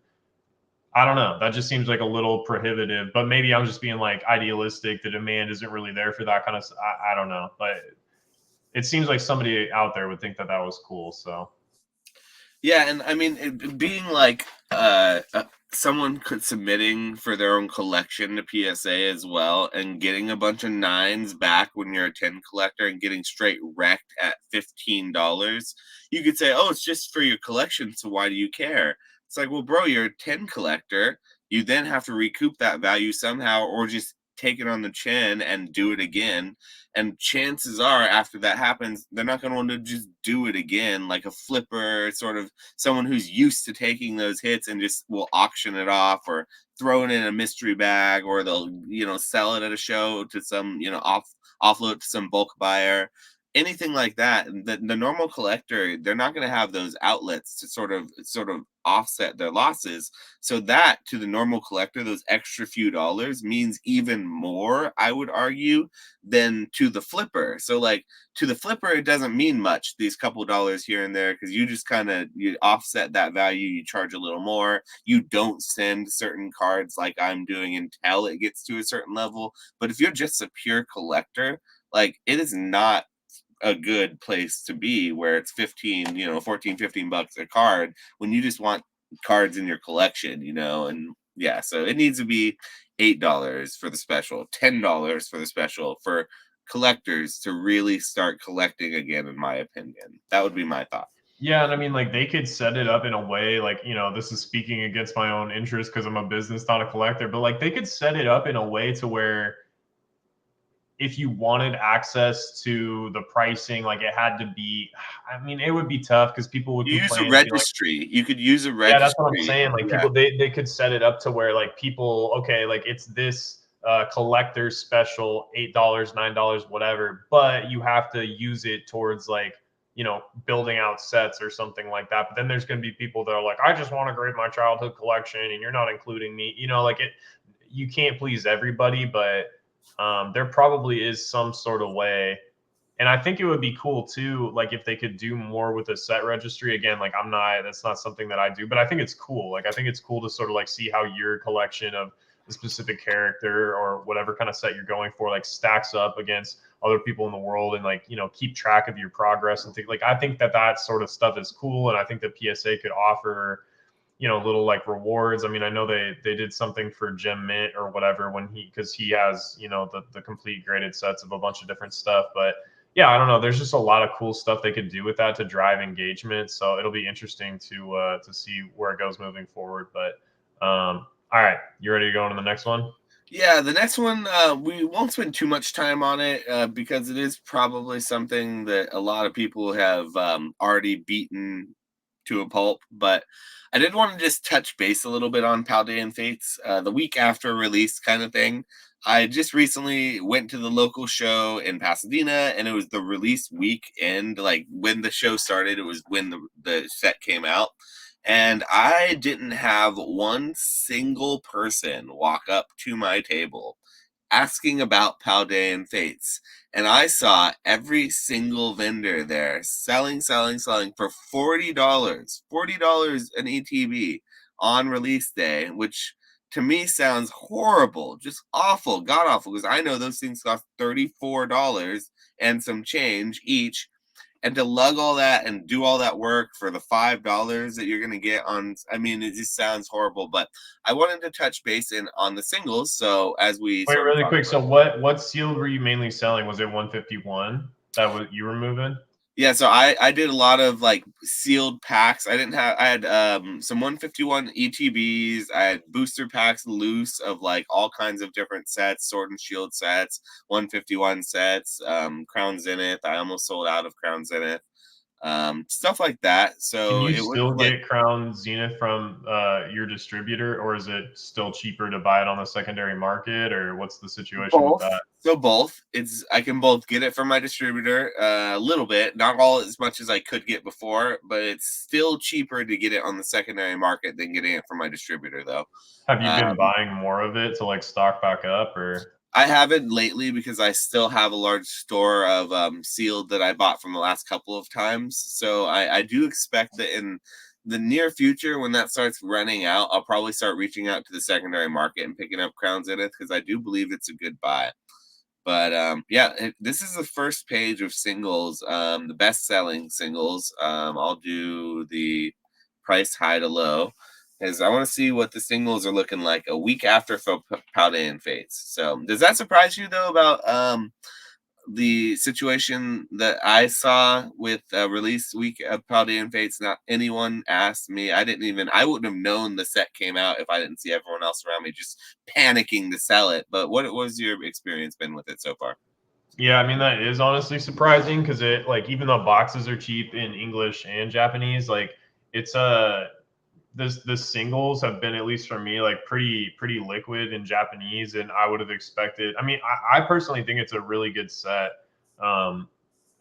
I don't know. That just seems like a little prohibitive, but maybe I'm just being like idealistic. The demand isn't really there for that kind of. I don't know, but it seems like somebody out there would think that that was cool. So Yeah, and I mean, being like someone submitting for their own collection to PSA as well, and getting a bunch of nines back when you're a 10 collector and getting straight wrecked at $15, you could say, "Oh, it's just for your collection, so why do you care?" It's like, well, bro, you're a 10 collector. You then have to recoup that value somehow, or just take it on the chin and do it again. And chances are, after that happens, they're not going to want to just do it again, like a flipper, sort of someone who's used to taking those hits and just will auction it off or throw it in a mystery bag, or they'll sell it at a show to some offload to some bulk buyer, anything like that. The normal collector, they're not going to have those outlets to sort of offset their losses. So that, to the normal collector, those extra few dollars means even more, I would argue, than to the flipper. So like, to the flipper, it doesn't mean much, these couple dollars here and there, because you just kind of, you offset that value, you charge a little more, you don't send certain cards like I'm doing until it gets to a certain level. But if you're just a pure collector, like, it is not a good place to be, where it's 15, 14, $15 a card, when you just want cards in your collection, and yeah, so it needs to be $8 for the special, $10 for the special, for collectors to really start collecting again, in my opinion. That would be my thought. yeah, and I mean, like they could set it up in a way, like this is speaking against my own interest because I'm a business, not a collector, but like they could set it up in a way to where if you wanted access to the pricing, like it had to be, I mean, it would be tough because people would You use a complain and be like, registry. You could use a yeah, that's what I'm registry. saying. Like Yeah. people, they could set it up to where like people, okay, like it's this collector's special, $8, $9, whatever, but you have to use it towards like, building out sets or something like that. But then there's going to be people that are like, I just want to grade my childhood collection and you're not including me, like you can't please everybody, but there probably is some sort of way. And I think it would be cool too, like if they could do more with the set registry. Again, like that's not something that I do, but I think it's cool. Like I think it's cool to sort of like see how your collection of a specific character or whatever kind of set you're going for, like stacks up against other people in the world, and like, keep track of your progress and things. Like I think that sort of stuff is cool. And I think that PSA could offer, little like rewards. I mean, I know they did something for Gem Mint or whatever because he has, the complete graded sets of a bunch of different stuff. But yeah, I don't know. There's just a lot of cool stuff they could do with that to drive engagement. So it'll be interesting to see where it goes moving forward. But all right, you ready to go on to the next one? Yeah, the next one, we won't spend too much time on it, because it is probably something that a lot of people have already beaten to a pulp. But I did want to just touch base a little bit on Paldean Fates, the week after release kind of thing. I just recently went to the local show in Pasadena, and it was the release weekend. Like, when the show started, it was when the set came out. And I didn't have one single person walk up to my table asking about Paldean Fates. And I saw every single vendor there selling, selling, selling for $40, $40 an ETB on release day, which to me sounds horrible, just awful, god awful, because I know those things cost $34 and some change each. And to lug all that and do all that work for the $5 that you're going to get on, I mean, it just sounds horrible. But I wanted to touch base in on the singles. So as we Wait, sort of really talk quick. about, So what sealed were you mainly selling? Was it 151 that you were moving? yeah, so I did a lot of like sealed packs. I had some 151 ETBs. I had booster packs loose of like all kinds of different sets, Sword and Shield sets, 151 sets, Crown Zenith. I almost sold out of Crown Zenith. stuff like that. Can So you it still wasn't like get Crown Zenith from your distributor, or is it still cheaper to buy it on the secondary market, or what's the situation with both. that? So both. It's I can both get it from my distributor a little bit, not all as much as I could get before, but it's still cheaper to get it on the secondary market than getting it from my distributor, though. Have you been Um, buying more of it to like stock back up, or? I haven't lately because I still have a large store of sealed that I bought from the last couple of times. So I do expect that in the near future, when that starts running out, I'll probably start reaching out to the secondary market and picking up Crown Zenith because I do believe it's a good buy. But yeah, this is the first page of singles, the best selling singles. I'll do the price high to low because I want to see what the singles are looking like a week after Paldean Fates. So, does that surprise you though about the situation that I saw with release week of Paldean Fates? Not anyone asked me. I wouldn't have known the set came out if I didn't see everyone else around me just panicking to sell it. But what was your experience been with it so far? Yeah, I mean that is honestly surprising because it like even though boxes are cheap in English and Japanese, like it's the singles have been, at least for me, like pretty liquid in Japanese, and I would have expected. I mean, I personally think it's a really good set. Um,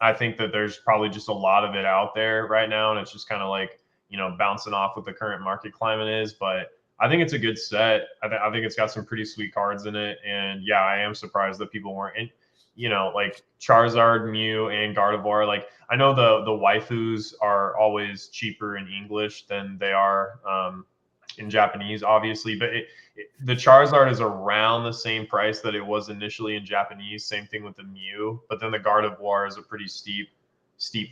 I think that there's probably just a lot of it out there right now, and it's just kind of like bouncing off what the current market climate is. But I think it's a good set. I think it's got some pretty sweet cards in it, and yeah, I am surprised that people weren't. And, like Charizard, Mew, and Gardevoir. Like I know the waifus are always cheaper in English than they are in Japanese, obviously, but the Charizard is around the same price that it was initially in Japanese. Same thing with the Mew, but then the Gardevoir is a pretty steep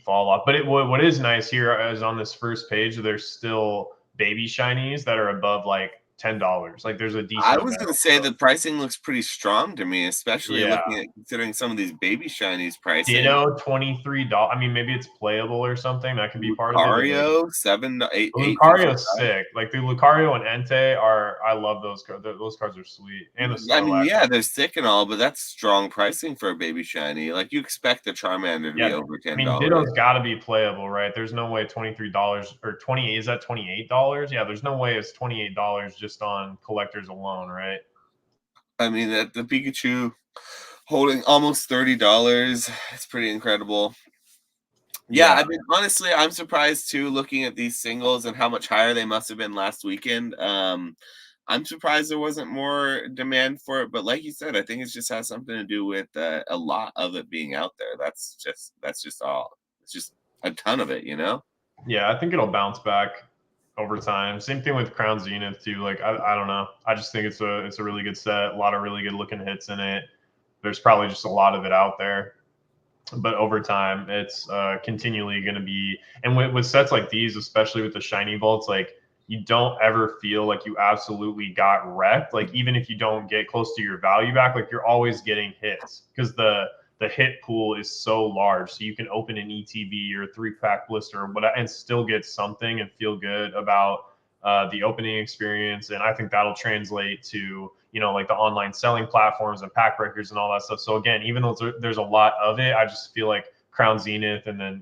fall off. But what is nice here is on this first page, there's still baby shinies that are above like $10. Like there's a I decent was amount. gonna say So, the pricing looks pretty strong to me, especially yeah, looking at considering some of these baby shinies pricing. Ditto $23. I mean, maybe it's playable or something. That could be part of it. But like Lucario, 8 to 8 to Lucario's sick. Like the Lucario and Entei are. I love those cards. Those cards are sweet, and the I mean, Snorlax. yeah, they're sick and all, but that's strong pricing for a baby shiny. Like you expect the Charmander to Yeah, be over I ten mean dollars. Ditto's got to be playable, right? There's no way $23 or 20. Is that $28? Yeah, there's no way it's $28 just on collectors alone, right? I mean, that the Pikachu holding almost $30, it's pretty incredible. Yeah, Yeah, I mean, honestly, I'm surprised too, looking at these singles and how much higher they must have been last weekend. I'm surprised there wasn't more demand for it, but like you said, I think it just has something to do with a lot of it being out there. That's just all. It's just a ton of it. yeah. I think it'll bounce back over time. Same thing with Crown Zenith too. Like I don't know. I just think it's a really good set. A lot of really good looking hits in it. There's probably just a lot of it out there. But over time, it's continually going to be. And with sets like these, especially with the shiny bolts, like you don't ever feel like you absolutely got wrecked. Like even if you don't get close to your value back, like you're always getting hits because the hit pool is so large. So you can open an ETB or a 3-pack blister or whatever and still get something and feel good about the opening experience. And I think that'll translate to like the online selling platforms and pack breakers and all that stuff. So again, even though there's a lot of it, I just feel like Crown Zenith and then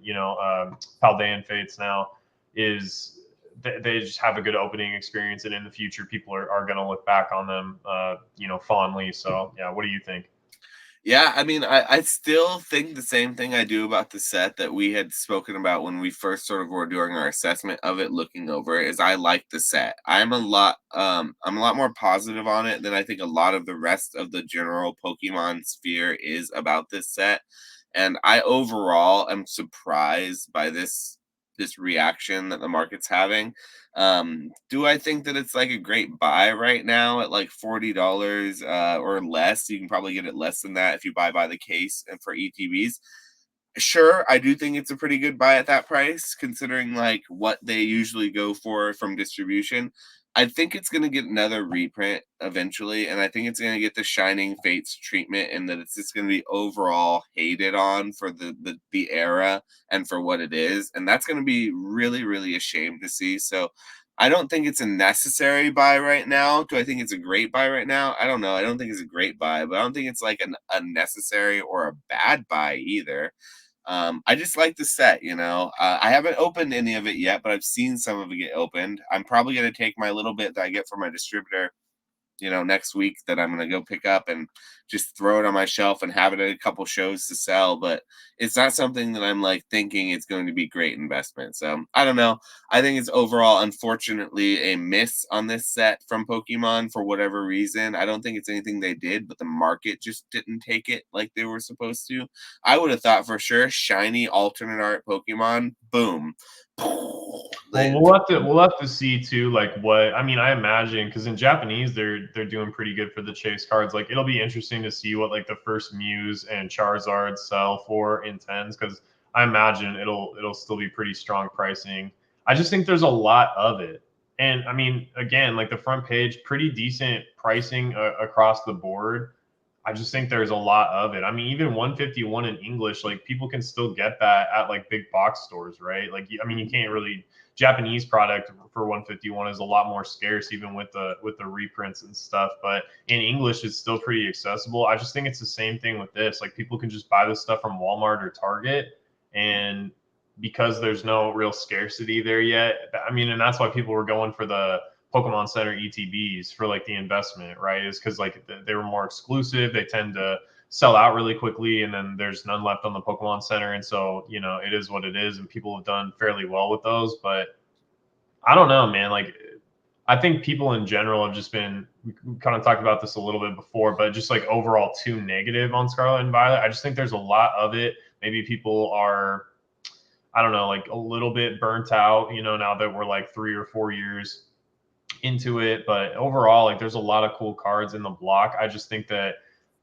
Paldean Fates now is they just have a good opening experience, and in the future, people are going to look back on them, fondly. So yeah, what do you think? Yeah, I mean, I still think the same thing I do about the set that we had spoken about when we first sort of were doing our assessment of it, looking over it, is I like the set. I'm a lot more positive on it than I think a lot of the rest of the general Pokemon sphere is about this set. And I overall am surprised by this reaction that the market's having. Do I think that it's like a great buy right now at like $40 or less? You can probably get it less than that if you buy by the case and for ETBs. Sure, I do think it's a pretty good buy at that price, considering like what they usually go for from distribution. I think it's going to get another reprint eventually, and I think it's going to get the Shining Fates treatment, and that it's just going to be overall hated on for the era and for what it is, and that's going to be really really a shame to see. So, I don't think it's a necessary buy right now. Do I think it's a great buy right now? I don't know. I don't think it's a great buy, but I don't think it's like a necessary or a bad buy either. I just like the set, you know. I haven't opened any of it yet, but I've seen some of it get opened. I'm probably going to take my little bit that I get from my distributor, you know, next week, that I'm going to go pick up and just throw it on my shelf and have it at a couple shows to sell. But it's not something that I'm like thinking it's going to be great investment. So I don't know. I think it's overall, unfortunately, a miss on this set from Pokemon for whatever reason. I don't think it's anything they did, but the market just didn't take it like they were supposed to. I would have thought for sure shiny alternate art Pokemon, boom. Well, They- we'll have to see too, like what I mean. I imagine because in Japanese they're doing pretty good for the chase cards. Like it'll be interesting to see what like the first Mews and Charizard sell for in tens because I imagine it'll still be pretty strong pricing. I just think there's a lot of it, and I mean again like the front page, pretty decent pricing across the board. I just think there's a lot of it. I mean, even 151 in English, like people can still get that at like big box stores, right? Like, I mean, you can't really Japanese product for 151 is a lot more scarce, even with the reprints and stuff. But in English, it's still pretty accessible. I just think it's the same thing with this. Like people can just buy this stuff from Walmart or Target, and because there's no real scarcity there yet, I mean, and that's why people were going for the Pokemon Center ETBs for like the investment, right? Is because like they were more exclusive. They tend to sell out really quickly, and then there's none left on the Pokemon Center, and so you know it is what it is, and people have done fairly well with those. But I don't know, man. Like I think people in general have just been. We kind of talked about this a little bit before, but just like overall too negative on Scarlet and Violet. I just think there's a lot of it. Maybe people are. I don't know, like a little bit burnt out, you know, now that we're like 3 or 4 years into it, but overall, like there's a lot of cool cards in the block. I just think that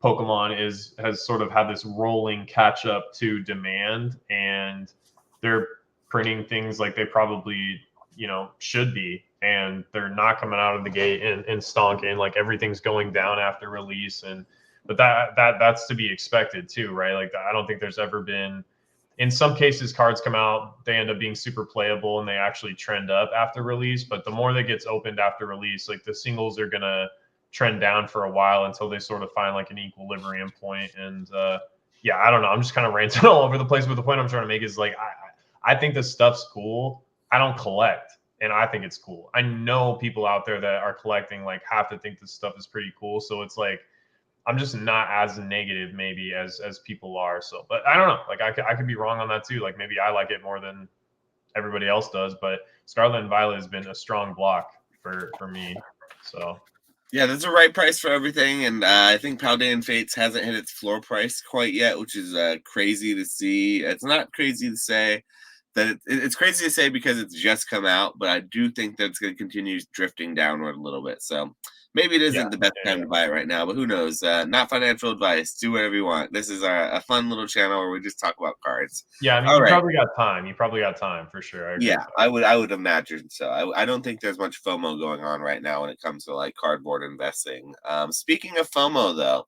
Pokemon has sort of had this rolling catch up to demand, and they're printing things like they probably should be, and they're not coming out of the gate and stonking like everything's going down after release, and but that's to be expected too, right? Like I don't think there's ever been in some cases cards come out, they end up being super playable and they actually trend up after release, but the more that gets opened after release, like the singles are going to trend down for a while until they sort of find like an equilibrium point. And yeah, I don't know, I'm just kind of ranting all over the place, but the point I'm trying to make is like I think this stuff's cool. I don't collect, and I think it's cool. I know people out there that are collecting like have to think this stuff is pretty cool, so it's like I'm just not as negative maybe as people are. So, but I don't know. Like I could be wrong on that too. Like maybe I like it more than everybody else does. But Scarlet and Violet has been a strong block for me. So yeah, there's a right price for everything, and I think Paldean Fates hasn't hit its floor price quite yet, which is crazy to see. It's not crazy to say that it's crazy to say because it's just come out, but I do think that it's going to continue drifting downward a little bit. So maybe it yeah, isn't the best yeah, time to buy it right now, but who knows? Not financial advice. Do whatever you want. This is a fun little channel where we just talk about cards. yeah. I mean, All you right. probably got time. You probably got time for sure. I agree Yeah, with that. I would imagine so. I don't think there's much FOMO going on right now when it comes to like cardboard investing. Speaking of FOMO, though,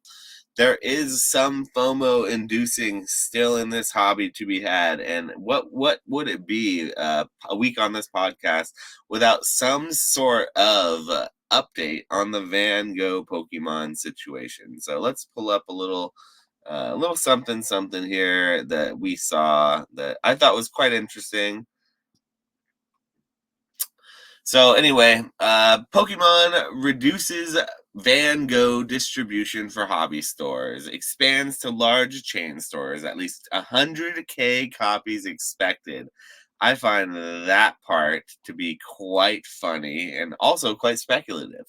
there is some FOMO inducing still in this hobby to be had. And what would it be a week on this podcast without some sort of update on the Van Gogh Pokemon situation? So let's pull up a little something something here that we saw that I thought was quite interesting. So anyway, Pokemon reduces Van Gogh distribution for hobby stores, expands to large chain stores, at least 100K copies expected. I find that part to be quite funny and also quite speculative.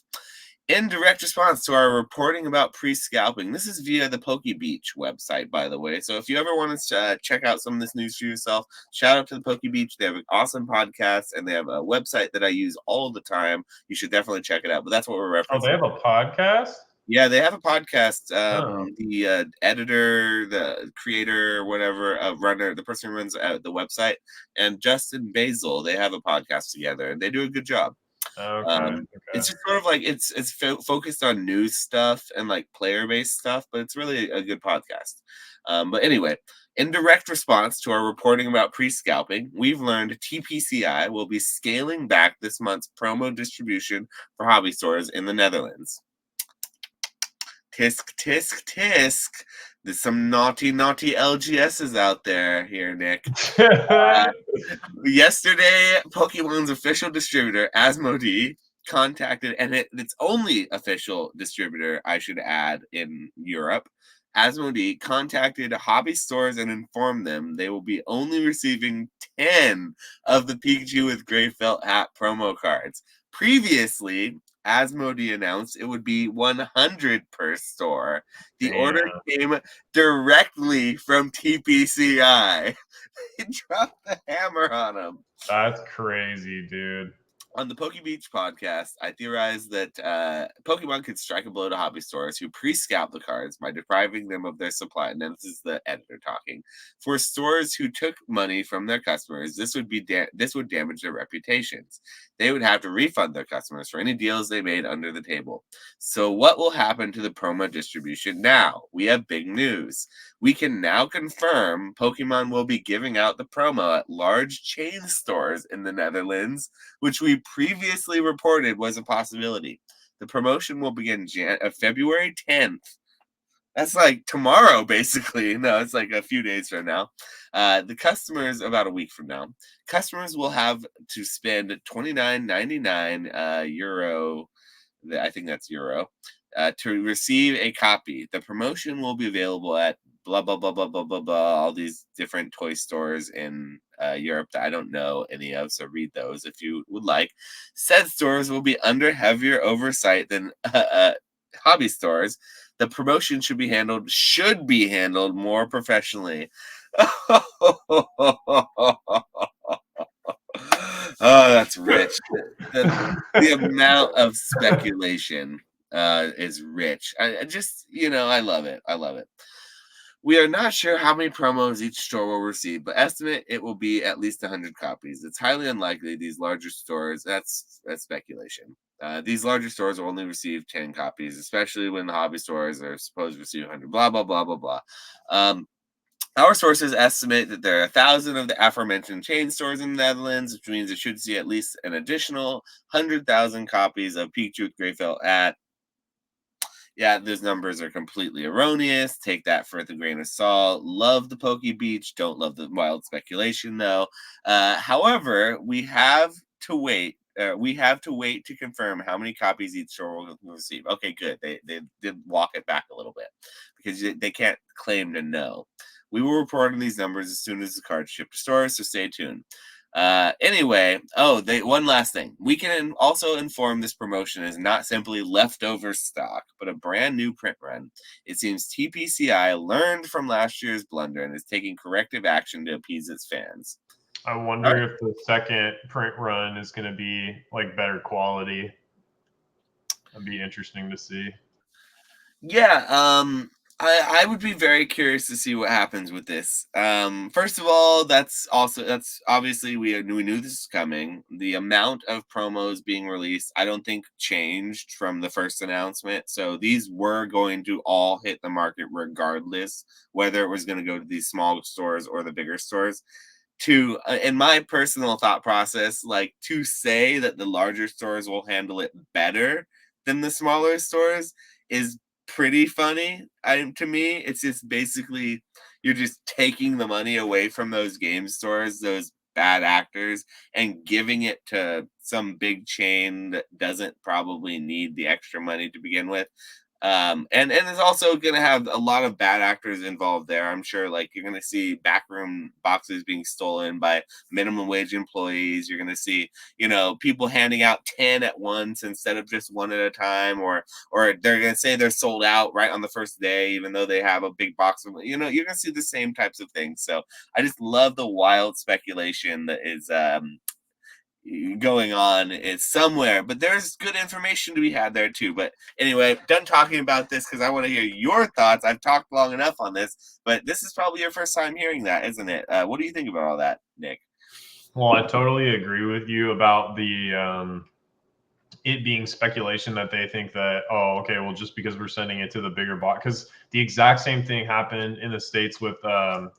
In direct response to our reporting about pre-scalping, this is via the PokeBeach website, by the way. So if you ever want to check out some of this news for yourself, shout out to the PokeBeach. They have an awesome podcast, and they have a website that I use all the time. You should definitely check it out. But that's what we're Oh, they referencing. have a podcast. Yeah, they have a podcast. Oh, The editor, the creator, whatever, runner, the person who runs the website, and Justin Basil, they have a podcast together, and they do a good job. okay, It's okay. just sort of like it's focused on news stuff and like player based stuff, but it's really a good podcast. But anyway, in direct response to our reporting about pre scalping, we've learned TPCI will be scaling back this month's promo distribution for hobby stores in the Netherlands. Tisk, tisk, tisk. There's some naughty LGSs out there here, Nick. Yesterday, Pokemon's official distributor, Asmodee, contacted, and its only official distributor, I should add, in Europe. Asmodee contacted hobby stores and informed them they will be only receiving 10 of the Pikachu with Gray Felt Hat promo cards. Previously, Asmodee announced it would be 100 per store. The order Damn, came directly from TPCI. He dropped the hammer on him. that's crazy, dude. On the Poke Beach podcast, I theorized that Pokemon could strike a blow to hobby stores who pre-scout the cards by depriving them of their supply. And then this is the editor talking. For stores who took money from their customers, this would damage their reputations. They would have to refund their customers for any deals they made under the table. So what will happen to the promo distribution now? We have big news. We can now confirm Pokemon will be giving out the promo at large chain stores in the Netherlands, which we previously reported was a possibility. The promotion will begin February 10th. That's like tomorrow, basically. No, it's like a few days from now. The customers, about a week from now, customers will have to spend €29.99 euro. I think that's euro, to receive a copy. The promotion will be available at blah blah blah blah blah blah blah. All these different toy stores in Europe that I don't know any of, so read those if you would like. Said stores will be under heavier oversight than hobby stores. The promotion should be handled more professionally. Oh, that's rich. The amount of speculation is rich. I just, I love it. I love it. We are not sure how many promos each store will receive, but estimate it will be at least 100 copies. It's highly unlikely these larger stores, that's speculation. These larger stores will only receive 10 copies, especially when the hobby stores are supposed to receive 100, blah, blah, blah, blah, blah. Our sources estimate that there are 1,000 of the aforementioned chain stores in the Netherlands, which means it should see at least an additional 100,000 copies of Pikachu with Gray Felt at. Yeah, those numbers are completely erroneous. Take that for a grain of salt. Love the Poke Beach. Don't love the wild speculation, though. However, we have to wait. We have to wait to confirm how many copies each store will receive. Okay, good. They did walk it back a little bit because they can't claim to know. We will report on these numbers as soon as the cards ship to stores, so stay tuned. Anyway, one last thing. We can also inform this promotion is not simply leftover stock, but a brand new print run. It seems TPCI learned from last year's blunder and is taking corrective action to appease its fans. I wonder if the second print run is going to be like better quality. That'd be interesting to see. Yeah, I would be very curious to see what happens with this. First of all, that's obviously we knew this was coming. The amount of promos being released, I don't think changed from the first announcement. So these were going to all hit the market regardless, whether it was going to go to these small stores or the bigger stores. In my personal thought process, like to say that the larger stores will handle it better than the smaller stores is pretty funny. To me, it's just basically you're just taking the money away from those game stores, those bad actors, and giving it to some big chain that doesn't probably need the extra money to begin with. And it's also going to have a lot of bad actors involved there. I'm sure, like you're going to see backroom boxes being stolen by minimum wage employees. You're going to see, people handing out 10 at once instead of just one at a time, or they're going to say they're sold out right on the first day, even though they have a big box of, you're going to see the same types of things. So I just love the wild speculation that is, going on is somewhere, but there's good information to be had there too. But anyway, done talking about this because I want to hear your thoughts. I've talked long enough on this, but this is probably your first time hearing that, isn't it? What do you think about all that, Nick? Well, I totally agree with you about the it being speculation that they think that, oh, okay, well, just because we're sending it to the bigger box, because the exact same thing happened in the States with the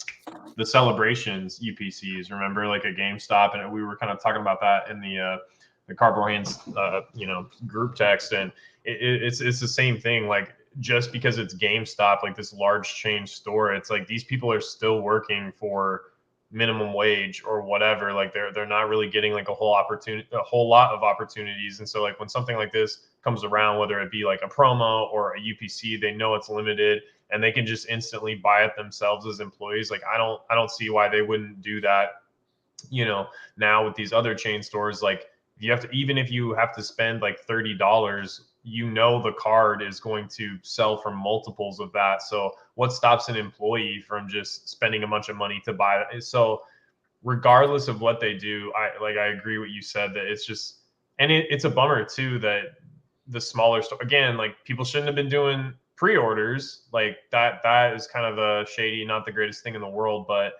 Celebrations UPCs. Remember, like a GameStop, and we were kind of talking about that in the Cardboard Hands, group text, and it's the same thing. Like just because it's GameStop, like this large chain store, it's like these people are still working for minimum wage or whatever. Like they're not really getting like a whole lot of opportunities. And so like when something like this comes around, whether it be like a promo or a UPC, they know it's limited and they can just instantly buy it themselves as employees. Like I don't see why they wouldn't do that, now with these other chain stores. Like you have to, even if you have to spend like $30, the card is going to sell for multiples of that. So what stops an employee from just spending a bunch of money to buy that? So regardless of what they do, I agree what you said, that it's just, and it's a bummer too that the smaller store, again, like people shouldn't have been doing pre-orders like that. That is kind of a shady, not the greatest thing in the world. But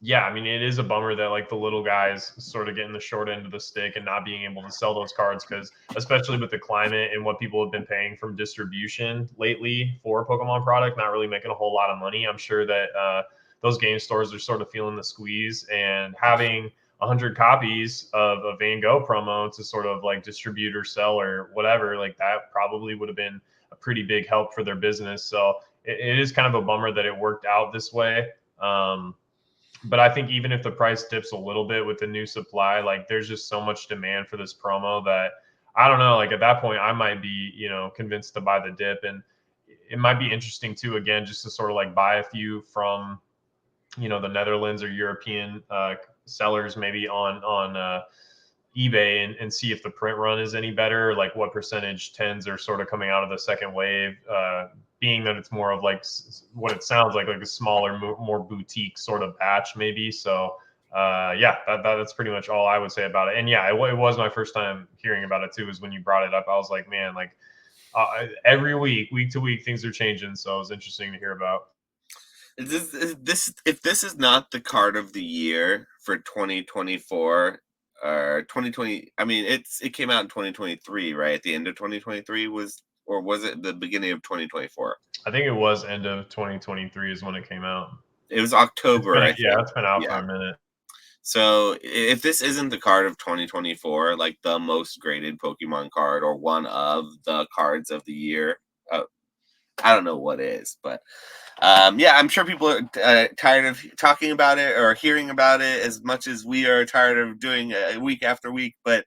yeah, I mean, it is a bummer that like the little guys sort of getting the short end of the stick and not being able to sell those cards, because especially with the climate and what people have been paying from distribution lately for Pokemon product, not really making a whole lot of money. I'm sure that those game stores are sort of feeling the squeeze, and having 100 copies of a Van Gogh promo to sort of like distribute or sell or whatever, like that probably would have been a pretty big help for their business. So it is kind of a bummer that it worked out this way. But I think even if the price dips a little bit with the new supply, like there's just so much demand for this promo that I don't know. Like at that point, I might be, convinced to buy the dip, and it might be interesting too. Again, just to sort of like buy a few from, the Netherlands or European sellers, maybe on eBay, and see if the print run is any better. Like what percentage tens are sort of coming out of the second wave, being that it's more of like what it sounds like a smaller, more boutique sort of batch maybe. So yeah, that's pretty much all I would say about it. And yeah, it was my first time hearing about it too, is when you brought it up. I was like, man, like every week to week, things are changing. So it was interesting to hear about. If this is not the card of the year for 2024 or 2020, I mean, it came out in 2023, right? At the end of 2023 or was it the beginning of 2024? I think it was end of 2023 is when it came out. It was October, I think. It's been out for Yeah. a minute. So if this isn't the card of 2024, like the most graded Pokemon card or one of the cards of the year, I don't know what is, but yeah, I'm sure people are tired of talking about it or hearing about it as much as we are tired of doing week after week. But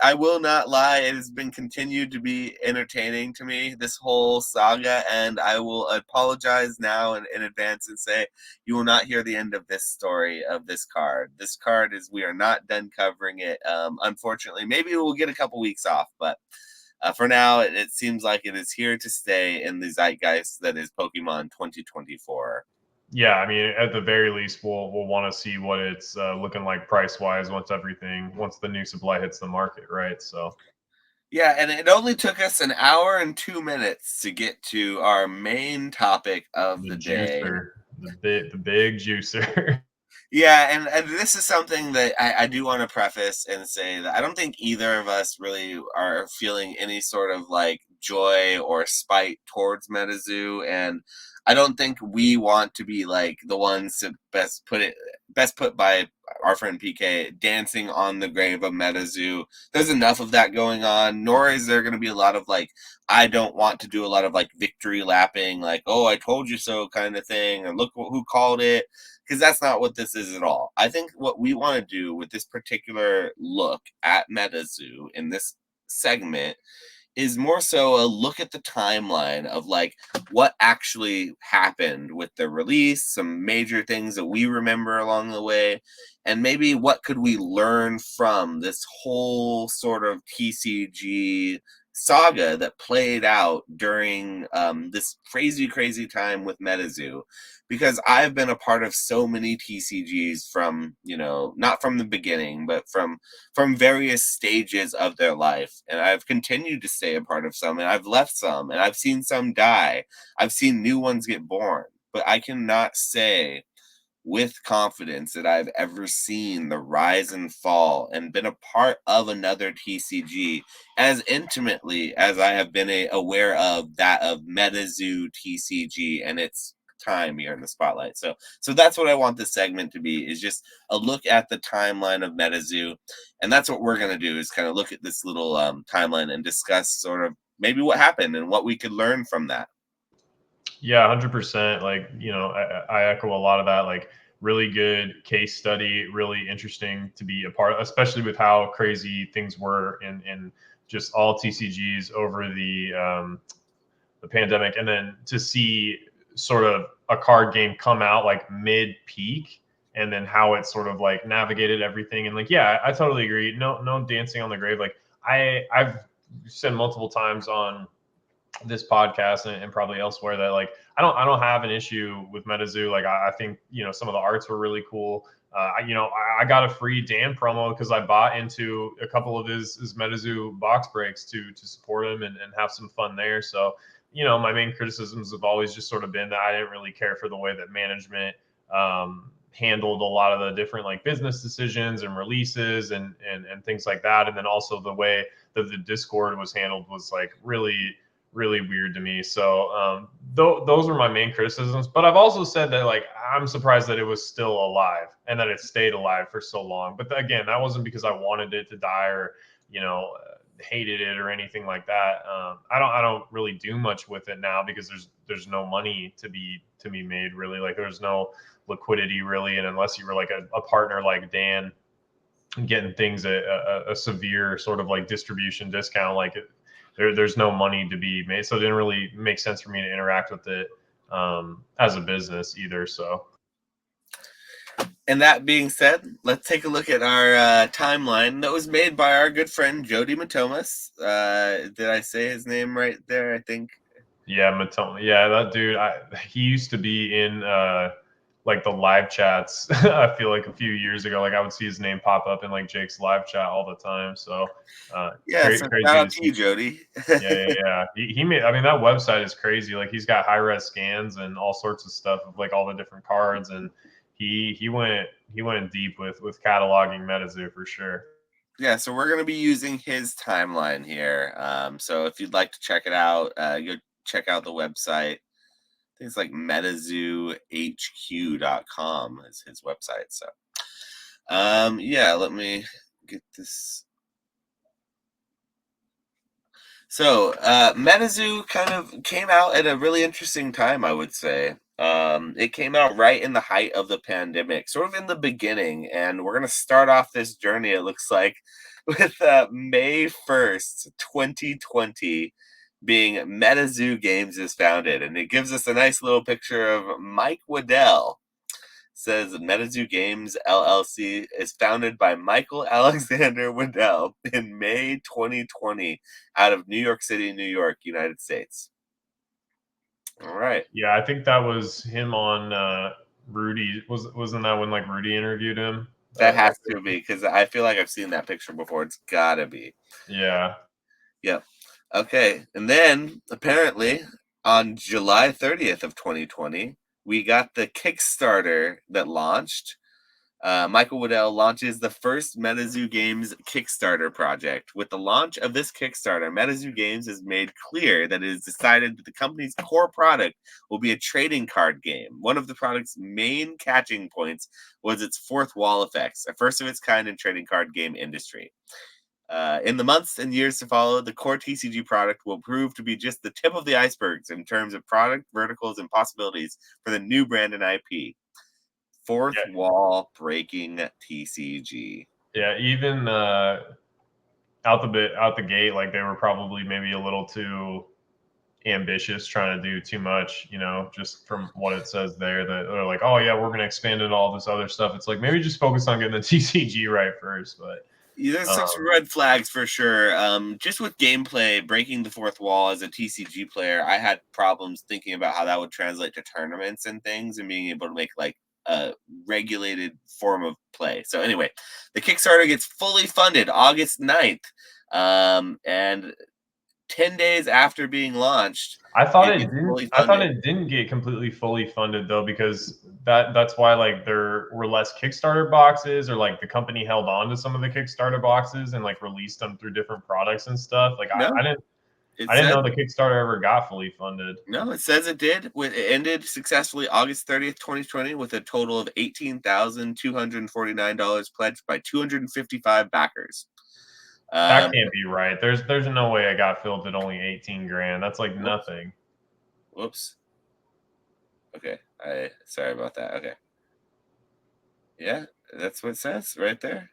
I will not lie, it has been continued to be entertaining to me, this whole saga, and I will apologize now in advance and say you will not hear the end of this story of this card. This card we are not done covering it. Unfortunately, maybe we'll get a couple weeks off, but. For now, it seems like it is here to stay in the zeitgeist that is Pokemon 2024. Yeah, I mean, at the very least, we'll want to see what it's looking like price wise once the new supply hits the market, right? So yeah, and it only took us an hour and 2 minutes to get to our main topic of the the day. juicer, the big juicer. Yeah, and this is something that I do want to preface and say that I don't think either of us really are feeling any sort of like joy or spite towards MetaZoo, and I don't think we want to be like the ones to best put by our friend PK dancing on the grave of MetaZoo. There's enough of that going on, nor is there going to be a lot of like, I don't want to do a lot of like victory lapping, like, oh, I told you so kind of thing, or look who called it, because that's not what this is at all. I think what we want to do with this particular look at MetaZoo in this segment is more so a look at the timeline of like what actually happened with the release, some major things that we remember along the way, and maybe what could we learn from this whole sort of TCG saga that played out during this crazy time with MetaZoo, because I've been a part of so many TCGs from, not from the beginning, but from various stages of their life. And I've continued to stay a part of some, and I've left some, and I've seen some die. I've seen new ones get born. But I cannot say with confidence that I've ever seen the rise and fall and been a part of another TCG as intimately as I have been aware of that of MetaZoo TCG and its time here in the spotlight. So that's what I want this segment to be, is just a look at the timeline of MetaZoo. And that's what we're going to do, is kind of look at this little timeline and discuss sort of maybe what happened and what we could learn from that. Yeah, 100%. Like, I echo a lot of that. Like, really good case study, really interesting to be a part of, especially with how crazy things were in just all TCGs over the pandemic, and then to see sort of a card game come out like mid peak, and then how it sort of like navigated everything. And like, yeah, I totally agree. No dancing on the grave. Like, I've said multiple times on this podcast and probably elsewhere that like I don't have an issue with MetaZoo. Like, I think some of the arts were really cool. I got a free Dan promo because I bought into a couple of his MetaZoo box breaks to support him and have some fun there. So my main criticisms have always just sort of been that I didn't really care for the way that management handled a lot of the different like business decisions and releases and things like that. And then also the way that the Discord was handled was like really weird to me. So those are my main criticisms. But I've also said that like I'm surprised that it was still alive and that it stayed alive for so long. But again, that wasn't because I wanted it to die or hated it or anything like that. I don't really do much with it now because there's no money to be made really. Like, there's no liquidity really, and unless you were like a partner like Dan getting things at a severe sort of like distribution discount, like there's no money to be made, so it didn't really make sense for me to interact with it as a business either. So, And that being said, let's take a look at our timeline that was made by our good friend Jody Matomas. Did I say his name right there? I think. yeah, Matoma, yeah, that dude. He used to be in like the live chats. I feel like a few years ago, like I would see his name pop up in like Jake's live chat all the time. So, Yeah, so shout crazy out to to you, see. Jody. Yeah. He made. I mean, that website is crazy. Like, he's got high res scans and all sorts of stuff of like all the different cards, and he went deep with cataloging MetaZoo for sure. Yeah, so we're going to be using his timeline here. So if you'd like to check it out, go check out the website. I think it's like metazoohq.com is his website. So, yeah, let me get this. So, MetaZoo kind of came out at a really interesting time, I would say. It came out right in the height of the pandemic, sort of in the beginning, and we're going to start off this journey, it looks like, with May 1st, 2020, being MetaZoo Games is founded. And it gives us a nice little picture of Mike Waddell. Says MetaZoo Games LLC is founded by Michael Alexander Waddell in May 2020 out of New York City, New York, United States. All right. Yeah, I think that was him on Rudy. Wasn't that when like Rudy interviewed him? That has to be because I feel like I've seen that picture before. It's gotta be. Yeah. Yep. Okay. And then apparently on July 30th of 2020, we got the Kickstarter that launched. Michael Waddell launches the first MetaZoo Games Kickstarter project. With the launch of this Kickstarter, MetaZoo Games has made clear that it is decided that the company's core product will be a trading card game. One of the product's main catching points was its fourth wall effects, a first of its kind in trading card game industry. In the months and years to follow, the core TCG product will prove to be just the tip of the icebergs in terms of product, verticals, and possibilities for the new brand and IP. Fourth Yeah. wall breaking TCG. Yeah. Even out the gate, like they were probably maybe a little too ambitious, trying to do too much, just from what it says there, that they're like, oh yeah, we're going to expand it all this other stuff. It's like, maybe just focus on getting the TCG right first. But There's some red flags for sure. Just with gameplay, breaking the fourth wall as a TCG player, I had problems thinking about how that would translate to tournaments and things and being able to make like a regulated form of play. So anyway, the Kickstarter gets fully funded August 9th. And 10 days after being launched, I thought it it gets didn't. fully I thought funded. it didn't get completely fully funded though, because that's why like there were less Kickstarter boxes, or like the company held on to some of the Kickstarter boxes and like released them through different products and stuff. Like No, it I didn't says know the Kickstarter ever got fully funded. no, it says it did. It ended successfully August 30th, 2020, with a total of $18,249 pledged by 255 backers. That Um, can't be right. There's no way I got filled at only 18 grand. That's like whoops, nothing. whoops. Okay, sorry about that. Okay, yeah, that's what it says right there.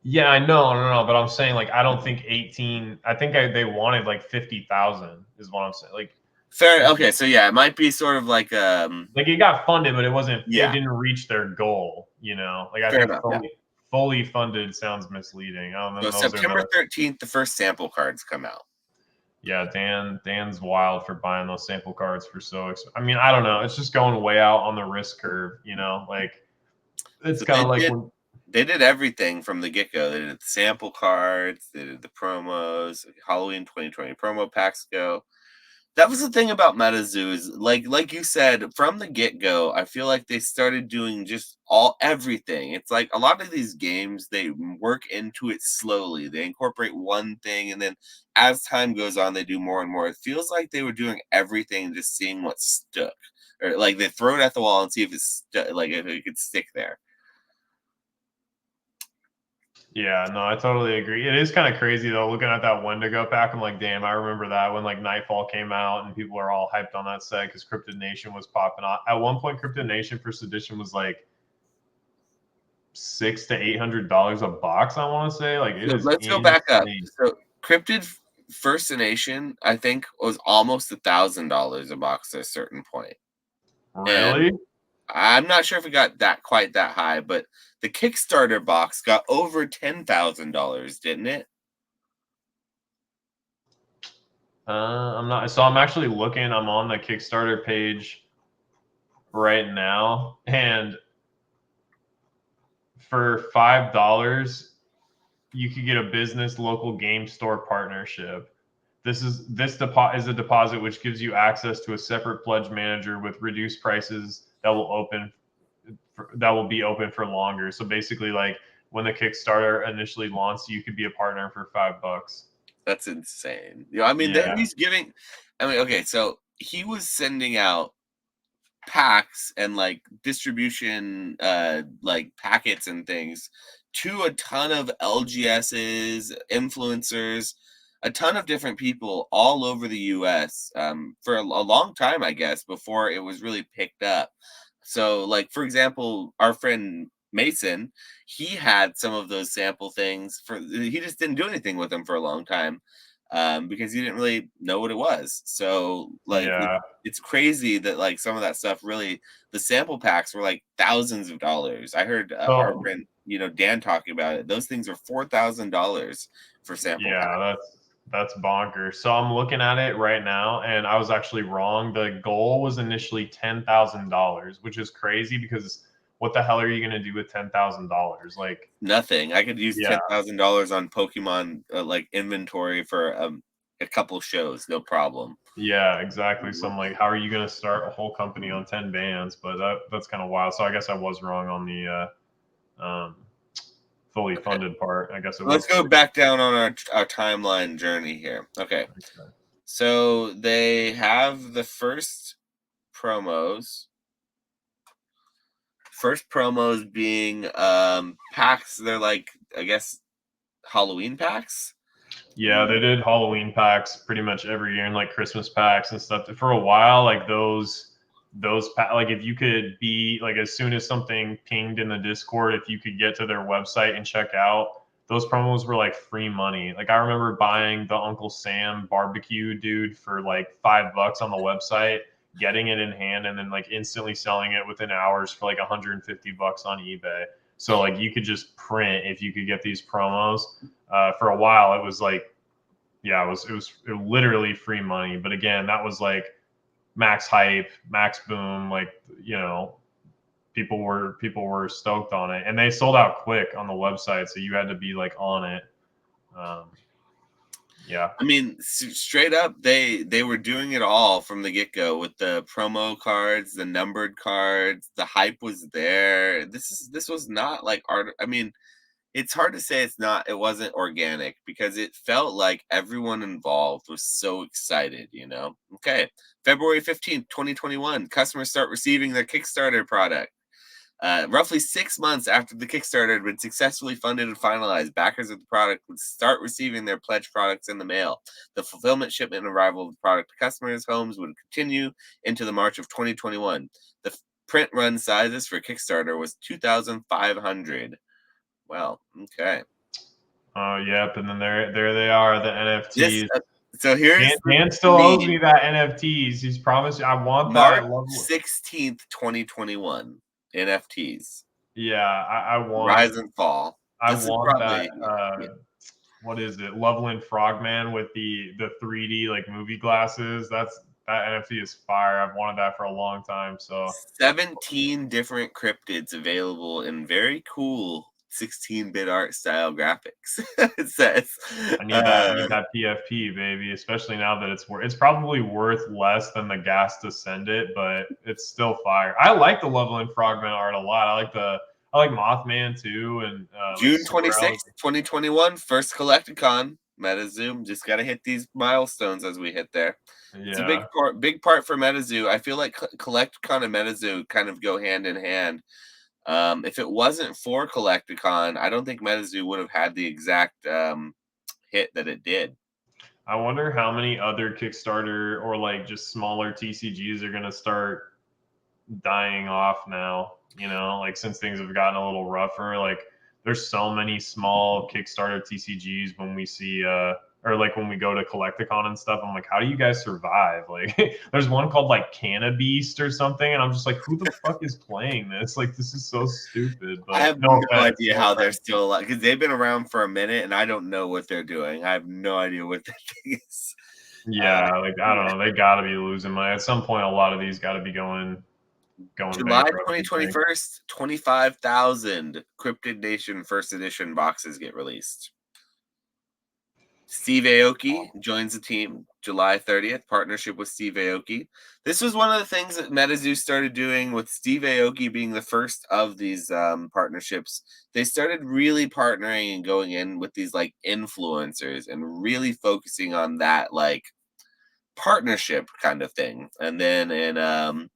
Yeah, I know, no, but I'm saying like I don't think 18. I think they wanted like 50,000 is what I'm saying. Fair. Okay, so yeah, it might be sort of Like it got funded, but it wasn't. It yeah, didn't reach their goal. Like I fair think enough. Yeah. fully funded sounds misleading. I don't So know. Those are September the 13th, the first sample cards come out. Yeah, Dan's wild for buying those sample cards for I mean, I don't know. It's just going way out on the risk curve. Like it's So kind of like when they did everything from the get go. They did the sample cards, they did the promos, Halloween 2020 promo packs go. That was the thing about MetaZoo is like you said from the get go. I feel like they started doing just everything. It's like a lot of these games they work into it slowly. They incorporate one thing, and then as time goes on, they do more and more. It feels like they were doing everything, just seeing what stuck, or like they throw it at the wall and see if like if it could stick there. Yeah, no, I totally agree. It is kind of crazy though, looking at that Wendigo pack. I'm like, damn, I remember that when like Nightfall came out and people are all hyped on that set because Cryptid Nation was popping off. At one point, Cryptid Nation first edition was like $600 to $800 a box. I want to say like it So is let's go back up. insane. So Cryptid First Nation, I think, was almost $1,000 a box at a certain point. And Really? I'm not sure if it got quite that high, but the Kickstarter box got over $10,000, didn't it? I'm not. So I'm actually looking. I'm on the Kickstarter page right now, and for $5, you could get a business local game store partnership. This is a deposit which gives you access to a separate pledge manager with reduced prices that will be open for longer. So basically, like when the Kickstarter initially launched, you could be a partner for $5. That's insane. I mean, Yeah, he's giving. I mean, okay, so he was sending out packs and like distribution like packets and things to a ton of LGSs, influencers, a ton of different people all over the US for a long time, I guess, before it was really picked up. So like for example, our friend Mason, he had some of those sample things he just didn't do anything with them for a long time because he didn't really know what it was. So like yeah. it's crazy that like some of that stuff really the sample packs were like thousands of dollars. I heard our So friend Dan talking about it. Those things are $4,000 for sample packs. yeah, that's bonkers. So I'm looking at it right now, and I was actually wrong. The goal was initially $10,000, which is crazy because what the hell are you going to do with $10,000? Like, Nothing. I could use yeah, $10,000 on Pokemon like inventory for a couple shows, no problem. yeah, exactly. So I'm like, how are you going to start a whole company on 10 bands? But that's kind of wild. So I guess I was wrong on the fully Okay, funded part. I guess it let's was go fully. back down on our timeline journey here. Okay, Okay. so they have the promos first promos being packs. They're like, I guess, Halloween packs. Yeah, they did Halloween packs pretty much every year and like Christmas packs and stuff. For a while, like like if you could be like as soon as something pinged in the Discord, if you could get to their website and check out, those promos were like free money. Like I remember buying the Uncle Sam barbecue dude for like $5 on the website, getting it in hand, and then like instantly selling it within hours for like $150 on eBay. So like you could just print if you could get these promos. For a while, it was like, yeah, it was literally free money. But again, that was like max hype, max boom. Like people were stoked on it, and they sold out quick on the website, so you had to be like on it. Um, yeah, I mean, straight up, they were doing it all from the get go with the promo cards, the numbered cards. The hype was there. This was not like art. I mean, it's hard to say it wasn't organic because it felt like everyone involved was so excited. Okay. February 15th, 2021, customers start receiving their Kickstarter product. Roughly 6 months after the Kickstarter had been successfully funded and finalized, backers of the product would start receiving their pledge products in the mail. The fulfillment, shipment, and arrival of the product to customers' homes would continue into the March of 2021. The print run sizes for Kickstarter was 2,500. Well, okay. Oh, yep. And then there they are, the This NFTs. so here's Dan the still owes me meme. that NFTs. He's promised. I want March that level. 16th, 2021. NFTs. Yeah, I want. Rise and fall. I This is want that. probably yeah. What is it? Loveland Frogman with the 3D like movie glasses. That NFT is fire. I've wanted that for a long time. So 17 different cryptids available in very cool 16-bit art style graphics. It says. I need that PFP, baby. Especially now that it's probably worth less than the gas to send it, but it's still fire. I like the Loveland Frogman art a lot. I like Mothman too, and like June Sorrel. 26th, 2021, first Collecticon. MetaZoo. Just got to hit these milestones as we hit there. It's a Yeah, big part for MetaZoo. I feel like Collecticon and MetaZoo kind of go hand in hand. If it wasn't for Collecticon, I don't think MetaZoo would have had the exact hit that it did. I wonder how many other Kickstarter or like just smaller TCGs are gonna start dying off now. You know, like since things have gotten a little rougher, like there's so many small Kickstarter TCGs when we see or like when we go to Collecticon and stuff, I'm like, how do you guys survive? Like there's one called like Canna Beast or something, and I'm just like, who the fuck is playing this? Like this is so stupid. I But have no no offense, idea no how they're offense. still alive because they've been around for a minute and I don't know what they're doing. I have no idea what that thing is. Uh, Yeah, like I don't know, they gotta be losing money. At some point a lot of these gotta be going July bankrupt, I think. 2021, 25,000 Cryptid Nation first edition boxes get released. Steve Aoki joins the team July 30th, partnership with Steve Aoki. This was one of the things that MetaZoo started doing with Steve Aoki being the first of these partnerships. They started really partnering and going in with these like influencers and really focusing on that like partnership kind of thing. And then in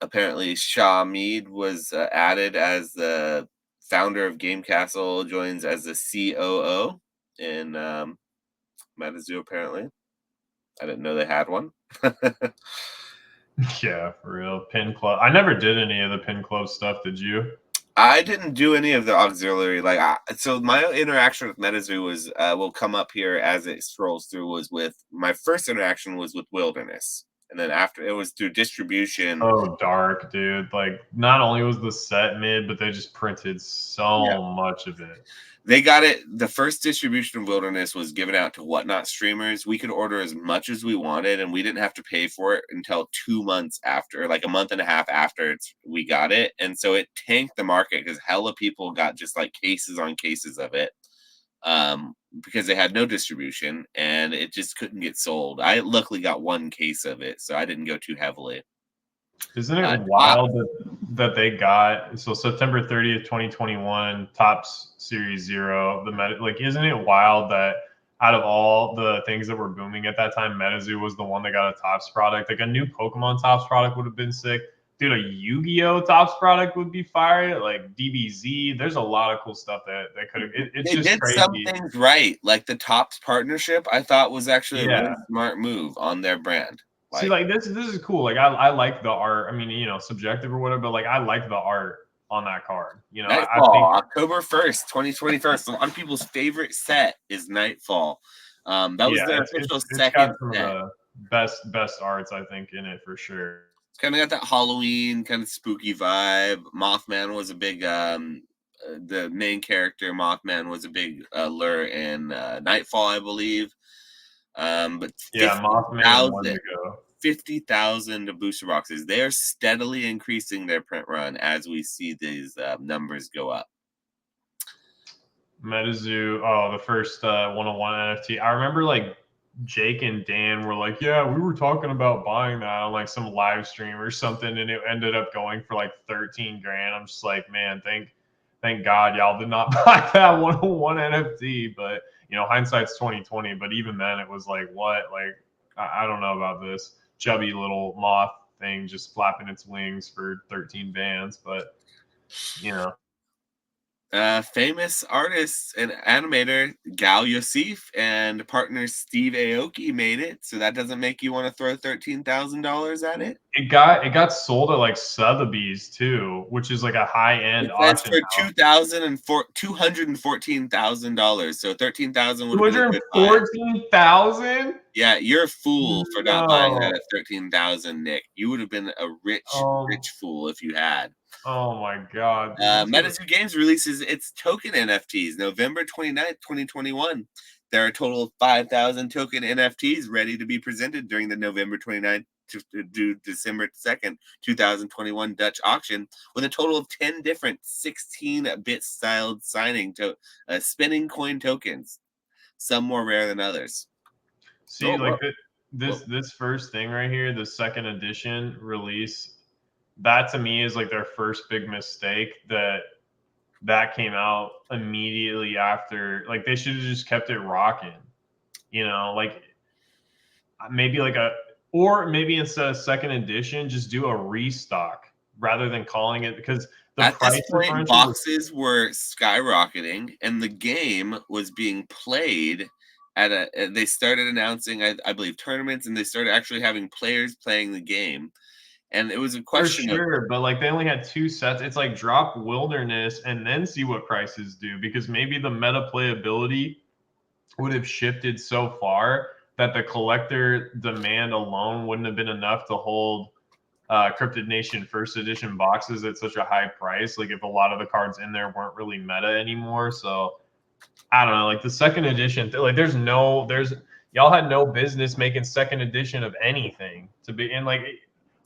apparently Shah Mead was added as the founder of Game Castle, joins as the COO in MetaZoo, apparently. I didn't know they had one. Yeah, for real. Pin club. I never did any of the pin club stuff. Did you? I didn't do any of the auxiliary. So my interaction with MetaZoo was will come up here as it scrolls through. Was with my first interaction was with Wilderness, and then after it was through distribution. Oh, dark, dude. Like, not only was the set mid, but they just printed Yeah, so much of it. they got it. The first distribution of Wilderness was given out to Whatnot streamers. We could order as much as we wanted, and we didn't have to pay for it until 2 months after, like a month and a half after we got it. And so it tanked the market because hella people got just like cases on cases of it because they had no distribution and it just couldn't get sold. I luckily got one case of it, so I didn't go too heavily. Isn't it Top, wild that they got so September 30th, 2021, Topps Series Zero, like isn't it wild that out of all the things that were booming at that time, MetaZoo was the one that got a Topps product. Like a new Pokemon Topps product would have been sick. Dude, a Yu-Gi-Oh! Topps product would be fire. Like DBZ, there's a lot of cool stuff that could have. It's they just did some crazy. things right, like the Topps partnership. I thought was actually a Yeah. really smart move on their brand. See, Like like this is cool. Like I like the art. I mean, you know, subjective or whatever, but like I like the art on that card. You know, I think Nightfall, October 1st, 2021. A lot of people's favorite set is Nightfall. That was yeah, their it's official it's got second some of set. the best arts I think in it for sure. It's kind of got that Halloween kind of spooky vibe. Mothman was a big the main character Mothman was a big lure in Nightfall, I believe. But Yeah, Mothman and 50,000 Wendigo. 50,000 booster boxes. They are steadily increasing their print run as we see these numbers go up. MetaZoo. Oh, the first 101 NFT. I remember like Jake and Dan were like, yeah, we were talking about buying that on like some live stream or something, and it ended up going for like 13 grand. I'm just like, man, thank God y'all did not buy that 101 NFT. But you know, hindsight's 2020. But even then, it was like, what? Like, I don't know about this chubby little moth thing just flapping its wings for 13 bands, but you know. Famous artist and animator Gal Yosef and partner Steve Aoki made it, so that doesn't make you want to throw $13,000 at it. It got sold at like Sotheby's too, which is like a high end It says auction for house. $214,000, so 13,000 would Two have been a hundred good buy. fourteen thousand. Yeah, you're a fool for not buying that No. at 13,000, Nick. You would have been a rich, Um. rich fool if you had. Oh my god, dude, this is MetaZoo Games releases its token NFTs November 29th, 2021. There are a total of 5,000 token NFTs ready to be presented during the November 29th to December 2nd, 2021 Dutch auction, with a total of 10 different 16-bit styled spinning coin tokens, some more rare than others. see Oh, like whoa, whoa. this first thing right here, the second edition release. That to me is like their first big mistake. That came out immediately after. Like they should have just kept it rocking. Like maybe like or maybe instead of second edition, just do a restock rather than calling it, because the At this price point, differential was boxes were skyrocketing, and the game was being played at a. They started announcing, I believe, tournaments, and they started actually having players playing the game. And it was a for question of sure, but like they only had two sets. It's like drop Wilderness and then see what prices do, because maybe the meta playability would have shifted so far that the collector demand alone wouldn't have been enough to hold Cryptid Nation first edition boxes at such a high price. Like if a lot of the cards in there weren't really meta anymore. So I don't know. Like the second edition, like there's y'all had no business making second edition of anything to be in. Like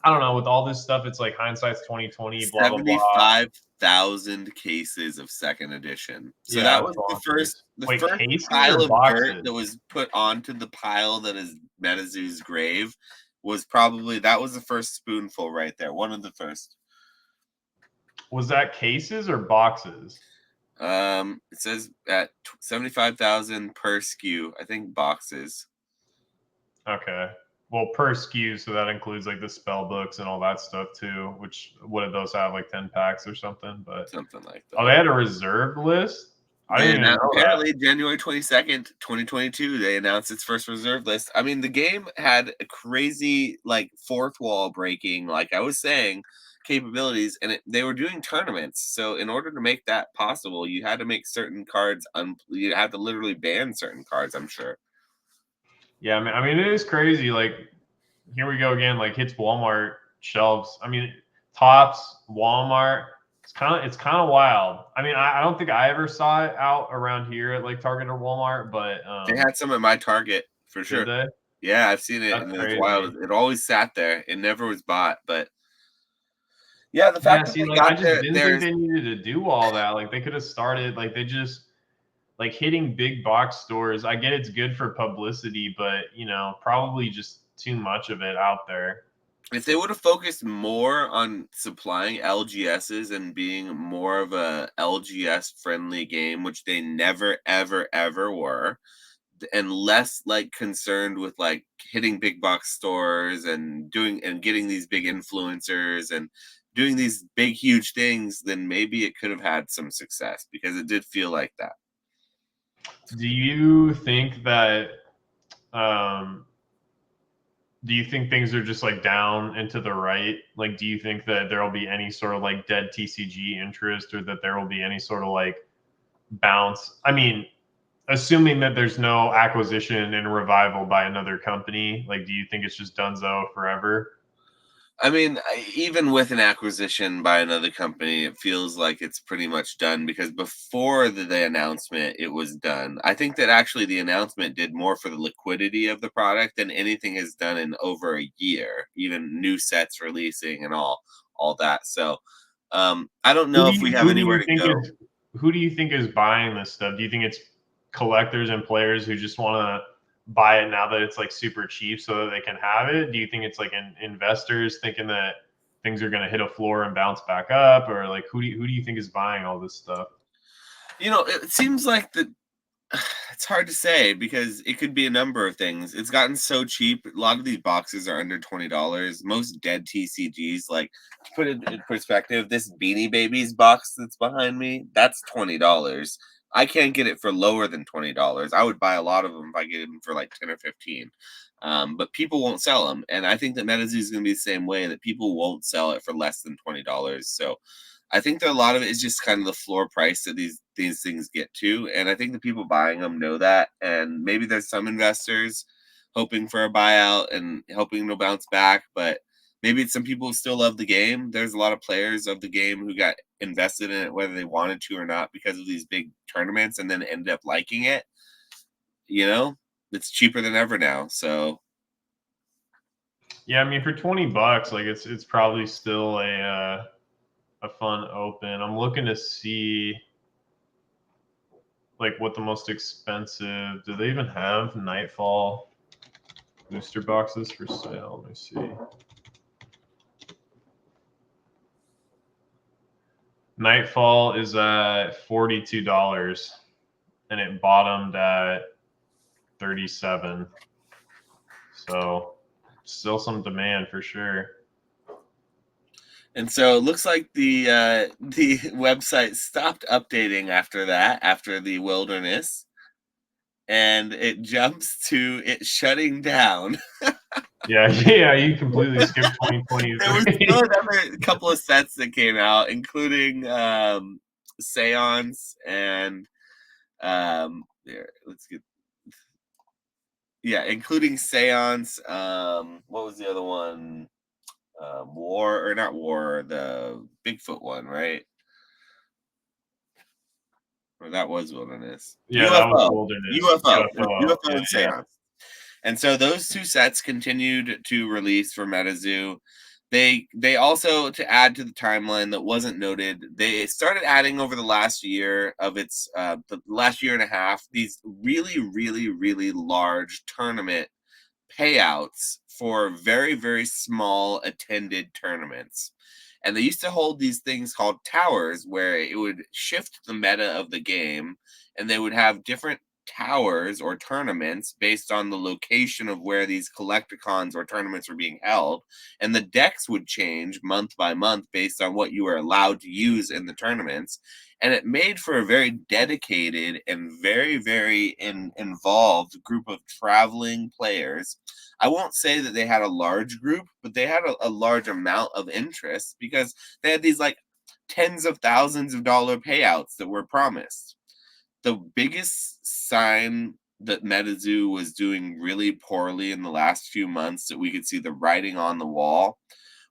I don't know. With all this stuff, it's like hindsight's 2020. Blah blah blah. 75,000 cases of second edition. So Yeah, that it's was bonkers. the Wait, first cases pile or of dirt boxes? that was put onto the pile that is MetaZoo's grave. That was the first spoonful right there. One of the first. Was that cases or boxes? It says at 75,000 per SKU. I think boxes. Okay. Well, per SKU, so that includes like the spell books and all that stuff too. Which what did those have, like 10 packs or something? But Something like oh, they that. had a reserved list. I They didn't even know that. apparently January 22nd, 2022, they announced its first reserve list. I mean, the game had a crazy like fourth wall breaking, like I was saying, capabilities, and they were doing tournaments. So in order to make that possible, you had to make certain cards you had to literally ban certain cards, I'm sure. Yeah, I mean, it is crazy. Like here we go again. Like hits Walmart shelves. I mean, Tops, Walmart. It's kind of wild. I mean, I don't think I ever saw it out around here at like Target or Walmart, but They had some at my Target for did sure. they? Yeah, I've seen it, That's and it's crazy. wild. It always sat there. It never was bought, but yeah, the Yeah, fact that see, they like I got just didn't think there's they needed to do all that. Like they could have started, like they just like hitting big box stores. I get it's good for publicity, but probably just too much of it out there. if they would have focused more on supplying LGSs and being more of a LGS friendly game, which they never ever ever were, and less like concerned with like hitting big box stores and doing and getting these big influencers and doing these big huge things, then maybe it could have had some success, because it did feel like that. Do you think that um do you think things are just like down and to the right? Like, do you think that there will be any sort of like dead TCG interest, or that there will be any sort of like bounce? I mean, assuming that there's no acquisition and revival by another company, like, do you think it's just donezo forever? I mean, even with an acquisition by another company, it feels like it's pretty much done, because before the announcement, it was done. I think that actually the announcement did more for the liquidity of the product than anything has done in over a year, even new sets releasing and all that. So, I don't Who know do if we you have who do anywhere you to think go. is who do you think is buying this stuff? Do you think it's collectors and players who just want to buy it now that it's like super cheap so that they can have it? Do you think it's like investors thinking that things are going to hit a floor and bounce back up, or like who do you think is buying all this stuff? It seems like it It's hard to say because it could be a number of things. It's gotten so cheap. A lot of these boxes are under $20. Most dead TCGs, like to put it in perspective, this Beanie Babies box that's behind me, that's $20. I can't get it for lower than $20. I would buy a lot of them if I get them for like 10 or 15. But people won't sell them. And I think that MetaZoo is going to be the same way, that people won't sell it for less than $20. So I think that a lot of it is just kind of the floor price that these things get to, and I think the people buying them know that. And maybe there's some investors hoping for a buyout and hoping to bounce back, but maybe it's some people who still love the game. There's a lot of players of the game who got invested in it whether they wanted to or not because of these big tournaments, and then ended up liking it. You know, it's cheaper than ever now, so. Yeah, I mean, for $20, like it's probably still a fun open. I'm looking to see like what the most expensive. Do they even have Nightfall booster boxes for sale? Let me see. Nightfall is at $42, and it bottomed at 37. So still some demand for sure. And so it looks like the website stopped updating after that, after the wilderness, and it jumps to it shutting down. Yeah, yeah, you completely skipped There was 2023. still another couple of sets that came out, including Seance and there. Let's get including Seance. What was the other one? War or not War? The Bigfoot one, right? Or that was Wilderness. Yeah, that was UFO. Wilderness. UFO. UFO. UFO Yeah, and yeah. Seance. And so those two sets continued to release for MetaZoo. They also, to add to the timeline that wasn't noted, they started adding over the last year of its the last year and a half, these really, really, really large tournament payouts for very, very small attended tournaments. And they used to hold these things called towers where it would shift the meta of the game, and they would have different towers or tournaments based on the location of where these collecticons or tournaments were being held. And the decks would change month by month based on what you were allowed to use in the tournaments. And it made for a very dedicated and very, very involved group of traveling players. I won't say that they had a large group, but they had a large amount of interest because they had these like tens of thousands of dollar payouts that were promised. The biggest sign that MetaZoo was doing really poorly in the last few months, that we could see the writing on the wall,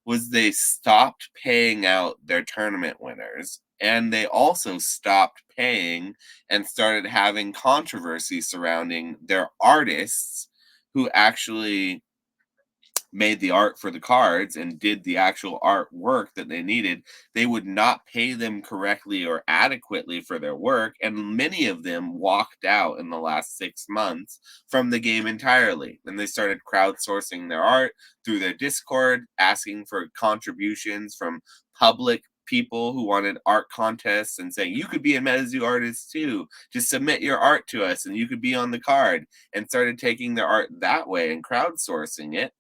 was they stopped paying out their tournament winners. And they also stopped paying and started having controversy surrounding their artists who actually made the art for the cards and did the actual artwork that they needed. They would not pay them correctly or adequately for their work, and many of them walked out in the last 6 months from the game entirely. And they started crowdsourcing their art through their Discord, asking for contributions from public people who wanted art contests and saying, you could be a MetaZoo artist too, just submit your art to us and you could be on the card, and started taking their art that way and crowdsourcing it.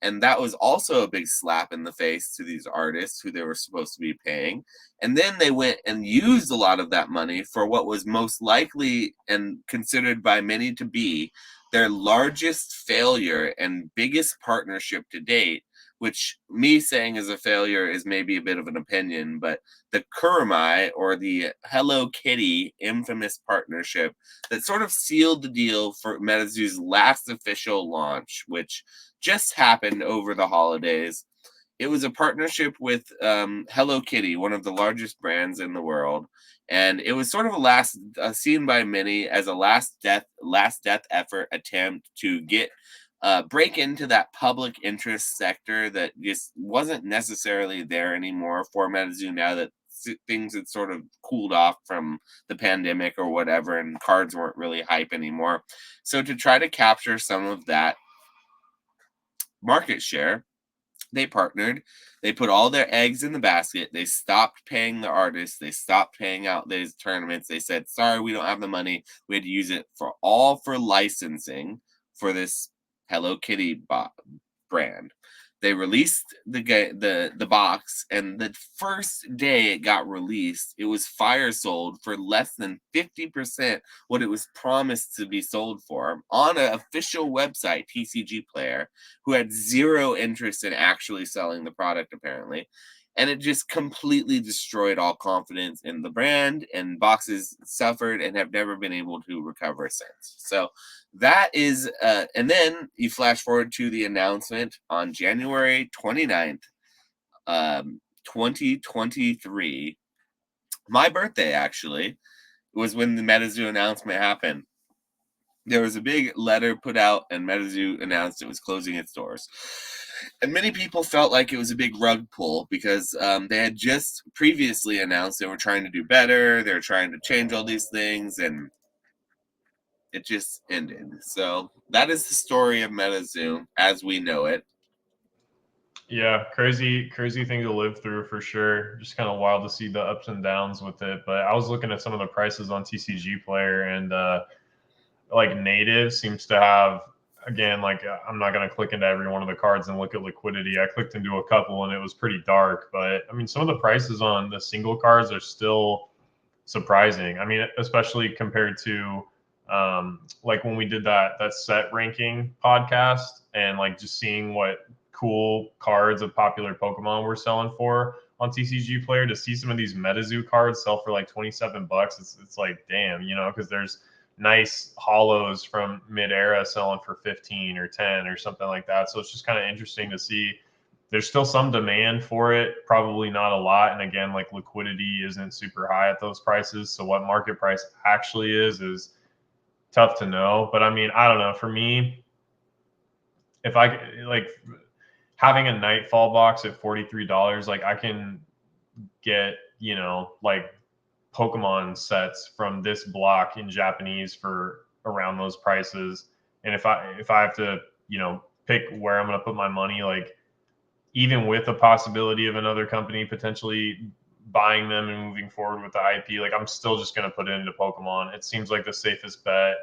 And that was also a big slap in the face to these artists who they were supposed to be paying. And then they went and used a lot of that money for what was most likely and considered by many to be their largest failure and biggest partnership to date, which me saying is a failure is maybe a bit of an opinion, but the Kurumai, or the Hello Kitty infamous partnership that sort of sealed the deal for MetaZoo's last official launch, which just happened over the holidays. It was a partnership with Hello Kitty, one of the largest brands in the world, and it was sort of seen by many as a last death effort attempt to get break into that public interest sector that just wasn't necessarily there anymore for MetaZoo now that things had sort of cooled off from the pandemic or whatever, and cards weren't really hype anymore. So to try to capture some of that market share, They partnered. They put all their eggs in the basket. They stopped paying the artists. They stopped paying out these tournaments. They said, "Sorry, we don't have the money. We had to use it for licensing for this Hello Kitty brand." They released the box, and the first day it got released, it was fire sold for less than 50% what it was promised to be sold for on an official website, TCG Player, who had zero interest in actually selling the product, apparently. And it just completely destroyed all confidence in the brand, and boxes suffered and have never been able to recover since. So that is, and then you flash forward to the announcement on January 29th, 2023. My birthday, actually, was when the MetaZoo announcement happened. There was a big letter put out, and MetaZoo announced it was closing its doors. And many people felt like it was a big rug pull because they had just previously announced they were trying to do better. They were trying to change all these things, and it just ended. So that is the story of MetaZoo as we know it. Yeah, crazy thing to live through for sure. Just kind of wild to see the ups and downs with it. But I was looking at some of the prices on TCG Player, and like native seems to have, again, like I'm not going to click into every one of the cards and look at liquidity. I clicked into a couple and it was pretty dark, but I mean some of the prices on the single cards are still surprising. I mean, especially compared to like when we did that set ranking podcast, and like just seeing what cool cards of popular Pokemon we're selling for on TCG Player, to see some of these MetaZoo cards sell for like $27, it's like damn, because there's nice hollows from mid-era selling for 15 or 10 or something like that. So it's just kind of interesting to see. There's still some demand for it, probably not a lot. And again, like liquidity isn't super high at those prices. So what market price actually is tough to know. But I mean, I don't know. For me, if I like having a Nightfall box at $43, like I can get, like Pokemon sets from this block in Japanese for around those prices. And if I have to, pick where I'm going to put my money, like even with the possibility of another company potentially buying them and moving forward with the IP, like I'm still just going to put it into Pokemon. It seems like the safest bet.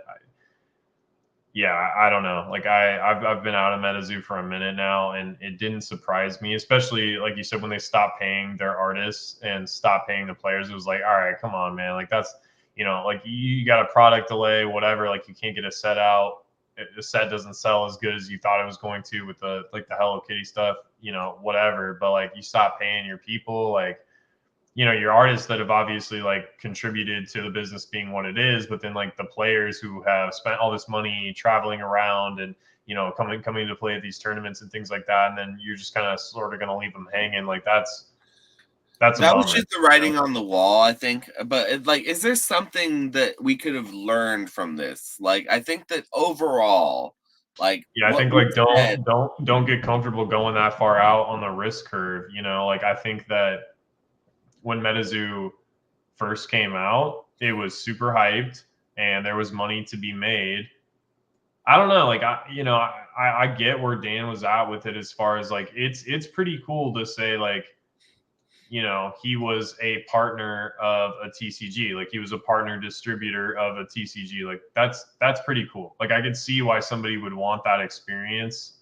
Yeah, I don't know. Like I've been out of MetaZoo for a minute now, and it didn't surprise me, especially like you said, when they stopped paying their artists and stopped paying the players. It was like, all right, come on, man. Like that's, like you got a product delay, whatever. Like you can't get a set out. The set doesn't sell as good as you thought it was going to with the Hello Kitty stuff, whatever. But like you stop paying your people, like your artists that have obviously like contributed to the business being what it is, but then like the players who have spent all this money traveling around and coming to play at these tournaments and things like that, and then you're just kind of sort of going to leave them hanging. Like that's a That was bummer. just the writing on the wall, I think. But like, is there something that we could have learned from this? Like, I think that overall, like Yeah, I what think we like said, don't get comfortable going that far out on the risk curve. Like I think that when MetaZoo first came out, it was super hyped and there was money to be made. I don't know, like I get where Dan was at with it as far as like it's pretty cool to say like he was a partner of a TCG, like he was a partner distributor of a TCG, like that's pretty cool. Like I could see why somebody would want that experience,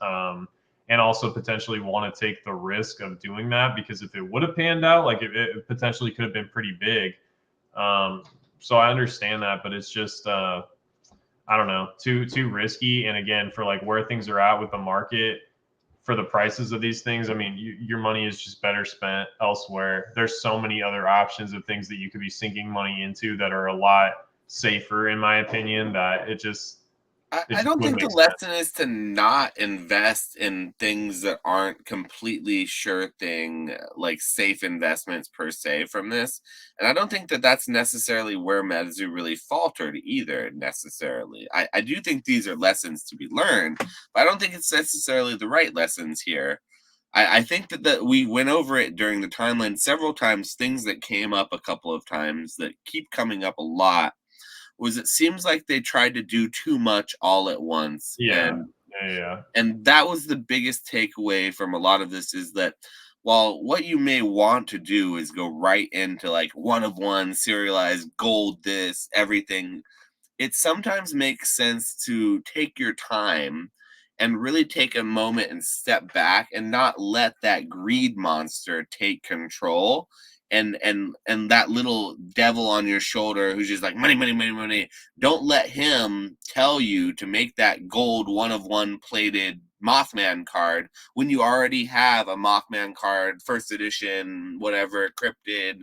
and also potentially want to take the risk of doing that, because if it would have panned out, like it potentially could have been pretty big. So I understand that, but it's just I don't know, too risky. And again, for like where things are at with the market, for the prices of these things, I mean, your money is just better spent elsewhere. There's so many other options of things that you could be sinking money into that are a lot safer, in my opinion. That it I just don't wouldn't think the make sense. lesson is to not invest in things that aren't completely sure thing, like safe investments per se from this. And I don't think that that's necessarily where MetaZoo really faltered either, necessarily. I do think these are lessons to be learned, but I don't think it's necessarily the right lessons here. I think that we went over it during the timeline several times, things that came up a couple of times that keep coming up a lot was it seems like they tried to do too much all at once, Yeah, and Yeah. And that was the biggest takeaway from a lot of this, is that while what you may want to do is go right into like one of one serialized gold, this everything, it sometimes makes sense to take your time and really take a moment and step back and not let that greed monster take control, and that little devil on your shoulder who's just like money, money, money, money. Don't let him tell you to make that gold one of one plated Mothman card when you already have a Mothman card, first edition, whatever, cryptid,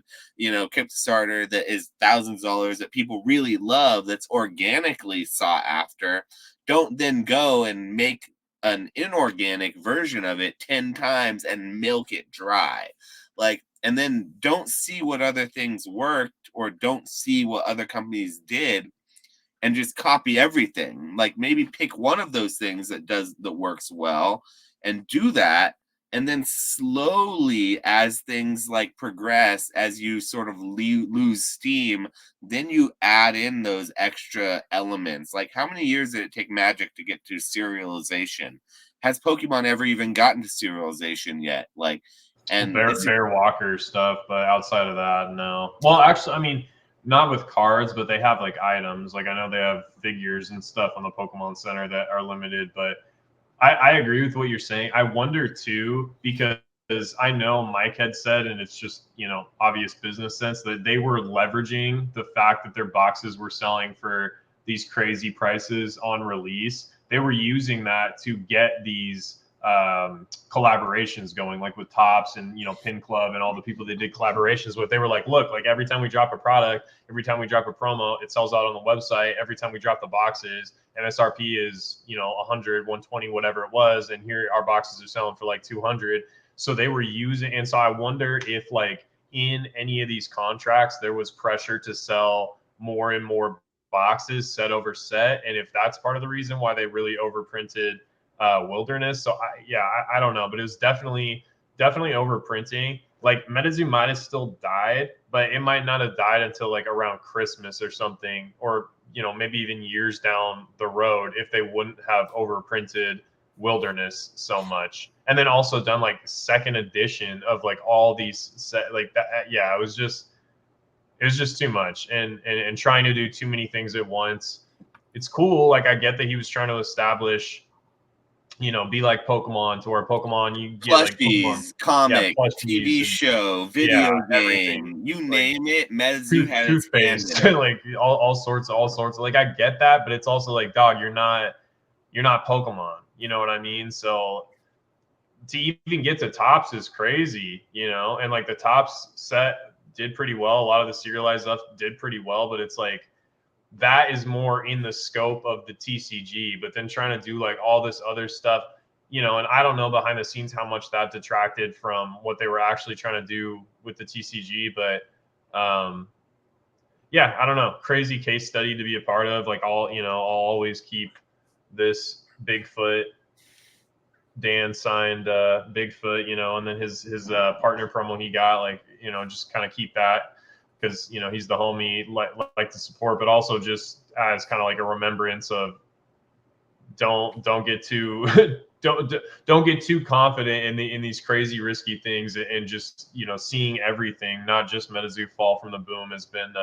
crypt starter that is thousands of dollars that people really love, that's organically sought after. Don't then go and make an inorganic version of it 10 times and milk it dry. Like, and then don't see what other things worked or don't see what other companies did and just copy everything. Like, maybe pick one of those things that works well and do that. And then slowly, as things like progress, as you sort of lose steam, then you add in those extra elements. Like, how many years did it take Magic to get to serialization? Has Pokemon ever even gotten to serialization yet? Like, and it's Bear Walker stuff, but outside of that, no. Well, actually, I mean, not with cards, but they have like items. Like I know they have figures and stuff on the Pokemon Center that are limited, but I agree with what you're saying. I wonder too, because I know Mike had said, and it's just, obvious business sense, that they were leveraging the fact that their boxes were selling for these crazy prices on release. They were using that to get these collaborations going, like with Tops and Pin Club and all the people they did collaborations with. They were like, look, like every time we drop a product, every time we drop a promo, it sells out on the website. Every time we drop the boxes, MSRP is 100, 120, whatever it was, and here our boxes are selling for like 200. So they were using, and so I wonder if like in any of these contracts there was pressure to sell more and more boxes set over set, and if that's part of the reason why they really overprinted Wilderness. So I don't know, but it was definitely overprinting. Like MetaZoo might have still died, but it might not have died until like around Christmas or something, or maybe even years down the road if they wouldn't have overprinted Wilderness so much, and then also done like second edition of like all these set like that. Yeah, it was just too much, and trying to do too many things at once. It's cool. Like I get that he was trying to establish, be like Pokemon, to where Pokemon you get like Pokemon, plushies, yeah, comic, plushies TV and show, yeah, video everything. game, you Like name it, MetaZoo had its hand toothpaste, in it. like all sorts, all sorts. Like I get that, but it's also like, dog, you're not Pokemon. You know what I mean? So to even get to Tops is crazy, and like the Tops set did pretty well. A lot of the serialized stuff did pretty well, but it's like that is more in the scope of the TCG. But then trying to do like all this other stuff, and I don't know behind the scenes how much that detracted from what they were actually trying to do with the TCG. But yeah, I don't know. Crazy case study to be a part of. Like I'll always keep this Bigfoot. Dan signed Bigfoot, and then his partner promo he got, like, just kind of keep that because he's the homie, like to support, but also just as kind of like a remembrance of don't get too don't get too confident in these crazy risky things, and just seeing everything, not just MetaZoo fall from the boom, has been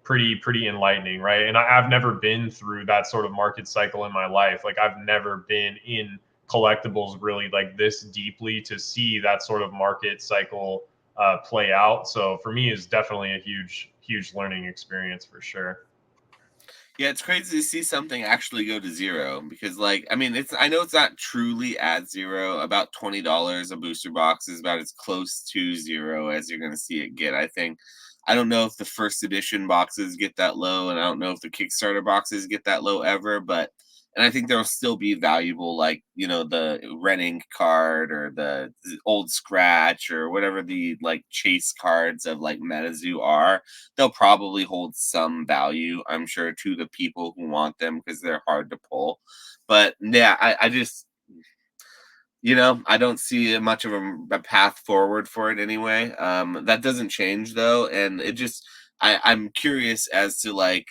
pretty enlightening, right? And I've never been through that sort of market cycle in my life. Like I've never been in collectibles really like this deeply to see that sort of market cycle play out. So for me, it's definitely a huge learning experience for sure. Yeah, it's crazy to see something actually go to zero because, like, I mean, I know it's not truly at zero. About $20 a booster box is about as close to zero as you're going to see it get. I think. I don't know if the first edition boxes get that low, and I don't know if the Kickstarter boxes get that low ever, but and I think there'll still be valuable, like, the red ink card or the old scratch or whatever the like chase cards of like MetaZoo are. They'll probably hold some value, I'm sure, to the people who want them because they're hard to pull. But yeah, I just, I don't see much of a path forward for it anyway. That doesn't change though, and it just I'm curious as to like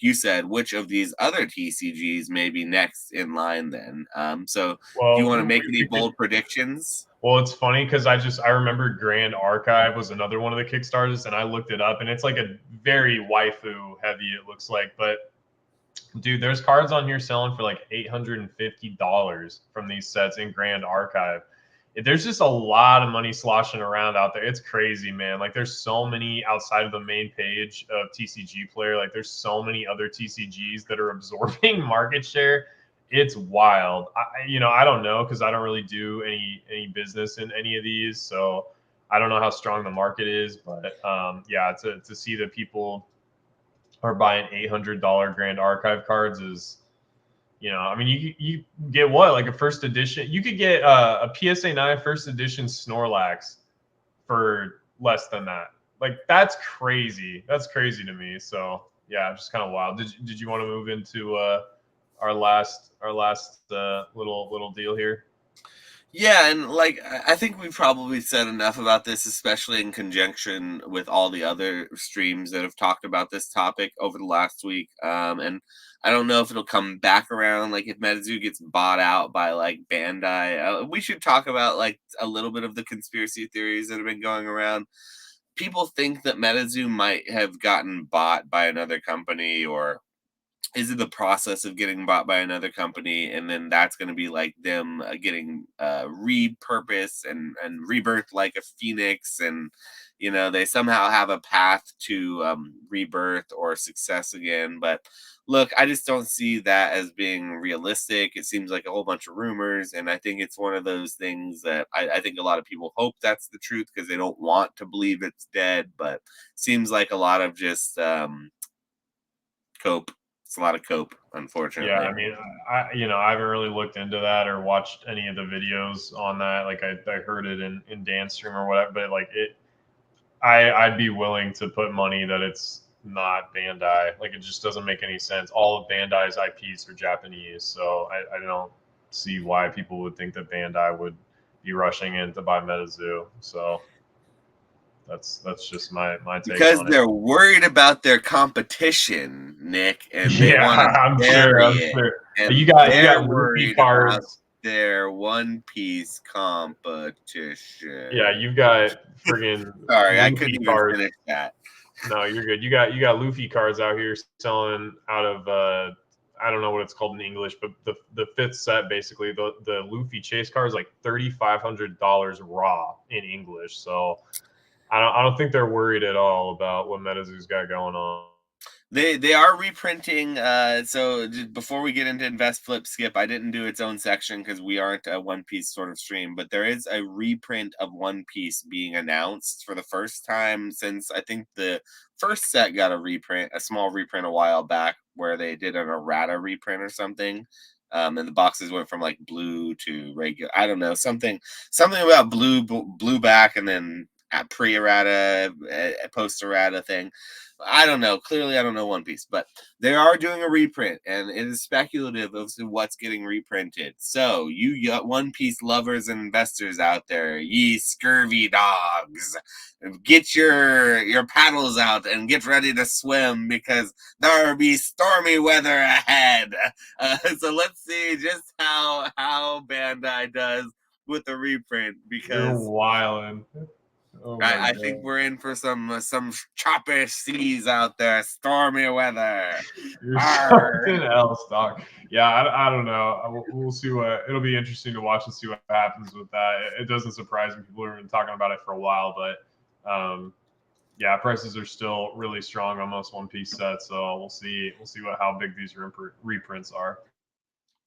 you said, which of these other TCGs may be next in line then. So do you want to Well, make any we could. bold predictions? Well, it's funny because I remember Grand Archive was another one of the Kickstarters, and I looked it up, and it's like a very waifu heavy. It looks like, but dude, there's cards on here selling for like $850 from these sets in Grand Archive. There's just a lot of money sloshing around out there. It's crazy, man. Like there's so many outside of the main page of TCG Player. Like there's so many other TCGs that are absorbing market share. It's wild. I don't know because I don't really do any business in any of these, so I don't know how strong the market is. But yeah, to see that people are buying $800 Grand Archive cards is, I mean, you get what, like a first edition. You could get a PSA 9 first edition Snorlax for less than that. Like that's crazy. That's crazy to me. So yeah, just kind of wild. Did you want to move into our last little deal here? Yeah, and like I think we've probably said enough about this, especially in conjunction with all the other streams that have talked about this topic over the last week. And I don't know if it'll come back around. Like if MetaZoo gets bought out by like Bandai, we should talk about like a little bit of the conspiracy theories that have been going around. People think that MetaZoo might have gotten bought by another company, or is it the process of getting bought by another company, and then that's going to be like them getting repurposed and rebirth like a phoenix, and they somehow have a path to rebirth or success again. But look, I just don't see that as being realistic. It seems like a whole bunch of rumors, and I think it's one of those things that I think a lot of people hope that's the truth because they don't want to believe it's dead, but seems like a lot of just cope. It's a lot of cope, Yeah, unfortunately. I mean, I haven't really looked into that or watched any of the videos on that. Like I heard it in Dan's stream or whatever, but like I'd be willing to put money that it's not Bandai. Like it just doesn't make any sense. All of Bandai's IPs are Japanese, so I don't see why people would think that Bandai would be rushing in to buy MetaZoo. So that's just my take Because on it. they're worried about their competition, Nick, and they Yeah, want to I'm sure. bury I'm it. sure. You And got they're Luffy worried about cards. their One Piece Yeah, competition. you've got friggin' Sorry, I couldn't Luffy even cards. finish that. No, you're good. You got Luffy cards out here selling out of I don't know what it's called in English, but the fifth set basically the Luffy chase card is like $3,500 raw in English. So I don't think they're worried at all about what MetaZoo's got going on. They are reprinting. So before we get into Invest Flip Skip, I didn't do its own section because we aren't a One Piece sort of stream. But there is a reprint of One Piece being announced for the first time since I think the first set got a small reprint a while back, where they did an errata reprint or something. And the boxes went from like blue to regular. I don't know, something about blue back, and then pre-errata, post-errata thing. I don't know. Clearly, I don't know One Piece, but they are doing a reprint, and it is speculative as to what's getting reprinted. So, you One Piece lovers and investors out there, ye scurvy dogs, get your paddles out and get ready to swim because there will be stormy weather ahead. So let's see just how Bandai does with the reprint, You're because wildin'. Oh my I think god. we're in for some choppy seas out there, stormy weather. You're Arr. something else, Doc. Yeah, I don't know. We'll see what it'll be interesting to watch and see what happens with that. It doesn't surprise me. People have been talking about it for a while, but yeah, prices are still really strong on most One Piece sets. So we'll see. We'll see how big these reprints are.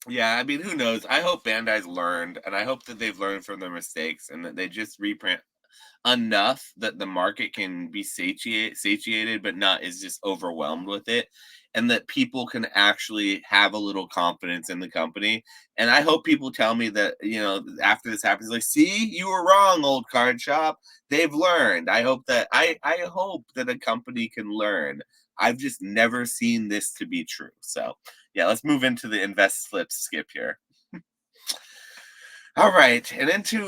Yeah, I mean, who knows? I hope Bandai's learned, and I hope that they've learned from their mistakes, and that they just reprint enough that the market can be satiated, but not is just overwhelmed with it, and that people can actually have a little confidence in the company. And I hope people tell me that, after this happens, like, see, you were wrong, old card shop. They've learned. I hope that a company can learn. I've just never seen this to be true. So yeah, let's move into the Invest Flip Skip here. All right, and into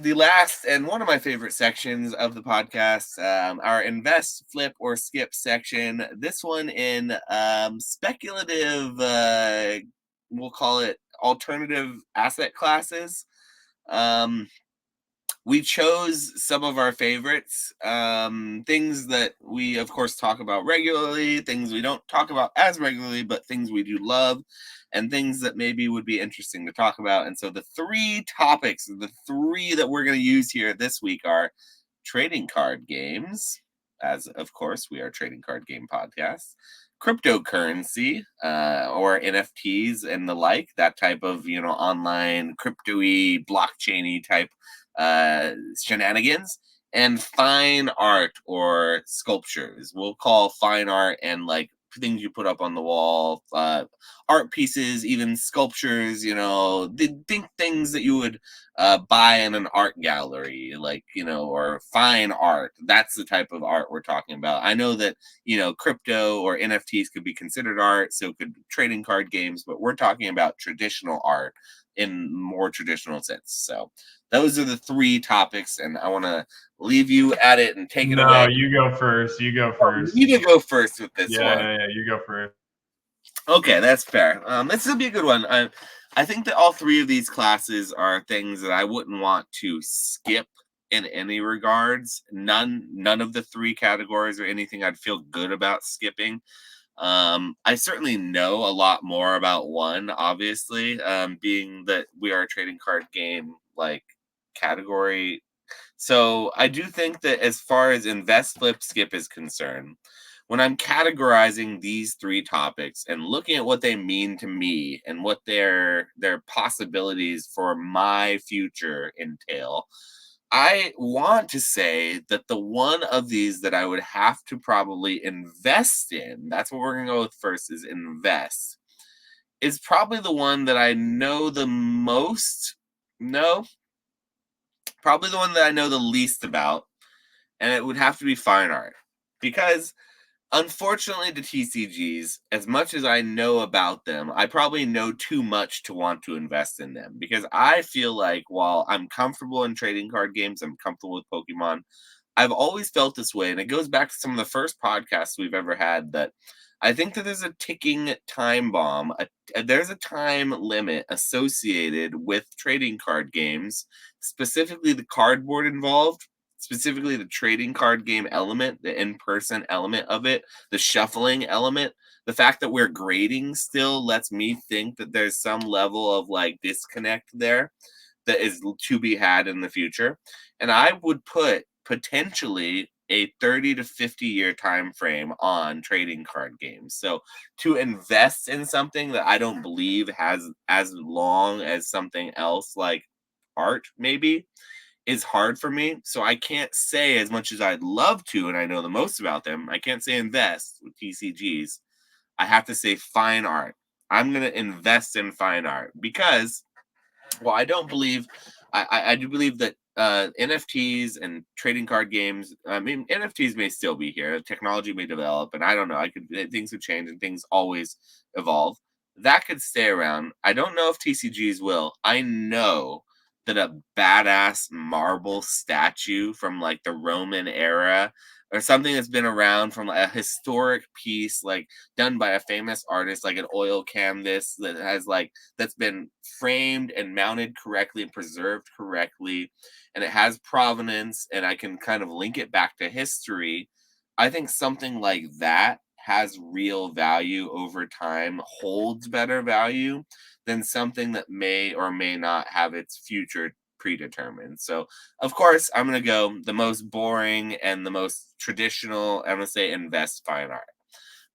the last and one of my favorite sections of the podcast, our invest, flip, or skip section. This one in speculative, we'll call it alternative asset classes. Um, we chose some of our favorites, things that we, of course, talk about regularly, things we don't talk about as regularly, but things we do love, and things that maybe would be interesting to talk about. And so the three topics, the three that we're going to use here this week are trading card games, as of course we are a trading card game podcast, cryptocurrency, or NFTs and the like, that type of, online crypto-y, blockchain-y type shenanigans, and fine art or sculptures. We'll call fine art and like things you put up on the wall, art pieces, even sculptures, think things that you would buy in an art gallery, like, or fine art. That's the type of art we're talking about. I know that, crypto or NFTs could be considered art, so could trading card games, but we're talking about traditional art in more traditional sense. So those are the three topics, and I want to leave you at it and take it No, away. you go first. You go Oh, first. you to go first with this Yeah, one. yeah, yeah. You go first. Okay, that's fair. This will be a good one. I think that all three of these classes are things that I wouldn't want to skip in any regards. None of the three categories are anything I'd feel good about skipping. I certainly know a lot more about one, obviously, being that we are a trading card game like category. So I do think that as far as invest, flip, skip is concerned, when I'm categorizing these three topics and looking at what they mean to me and what their possibilities for my future entail, I want to say that the one of these that I would have to probably invest in, that's what we're going to go with first, is invest, is probably the one that I know the most. No, probably the one that I know the least about, and it would have to be fine art. Because unfortunately, the TCGs, as much as I know about them, I probably know too much to want to invest in them. Because I feel like while I'm comfortable in trading card games, I'm comfortable with Pokemon, I've always felt this way, and it goes back to some of the first podcasts we've ever had, that I think that there's a ticking time bomb. There's a time limit associated with trading card games, specifically the cardboard involved, specifically the trading card game element, the in-person element of it, the shuffling element. The fact that we're grading still lets me think that there's some level of like disconnect there that is to be had in the future. And I would put potentially a 30 to 50 year time frame on trading card games. So to invest in something that I don't believe has as long as something else like art maybe is hard for me. So I can't say, as much as I'd love to and I know the most about them, I can't say invest with TCGs. I have to say fine art. I'm going to invest in fine art because, well, I don't believe. I do believe that NFTs and trading card games. I mean, NFTs may still be here. Technology may develop, and I don't know. Things could change, and things always evolve. That could stay around. I don't know if TCGs will. I know that a badass marble statue from like the Roman era or something that's been around from like, a historic piece like done by a famous artist, like an oil canvas that has like that's been framed and mounted correctly and preserved correctly, and it has provenance, and I can kind of link it back to history. I think something like that has real value over time, holds better value than something that may or may not have its future predetermined. So, of course, I'm going to go the most boring and the most traditional. I'm going to say invest fine art.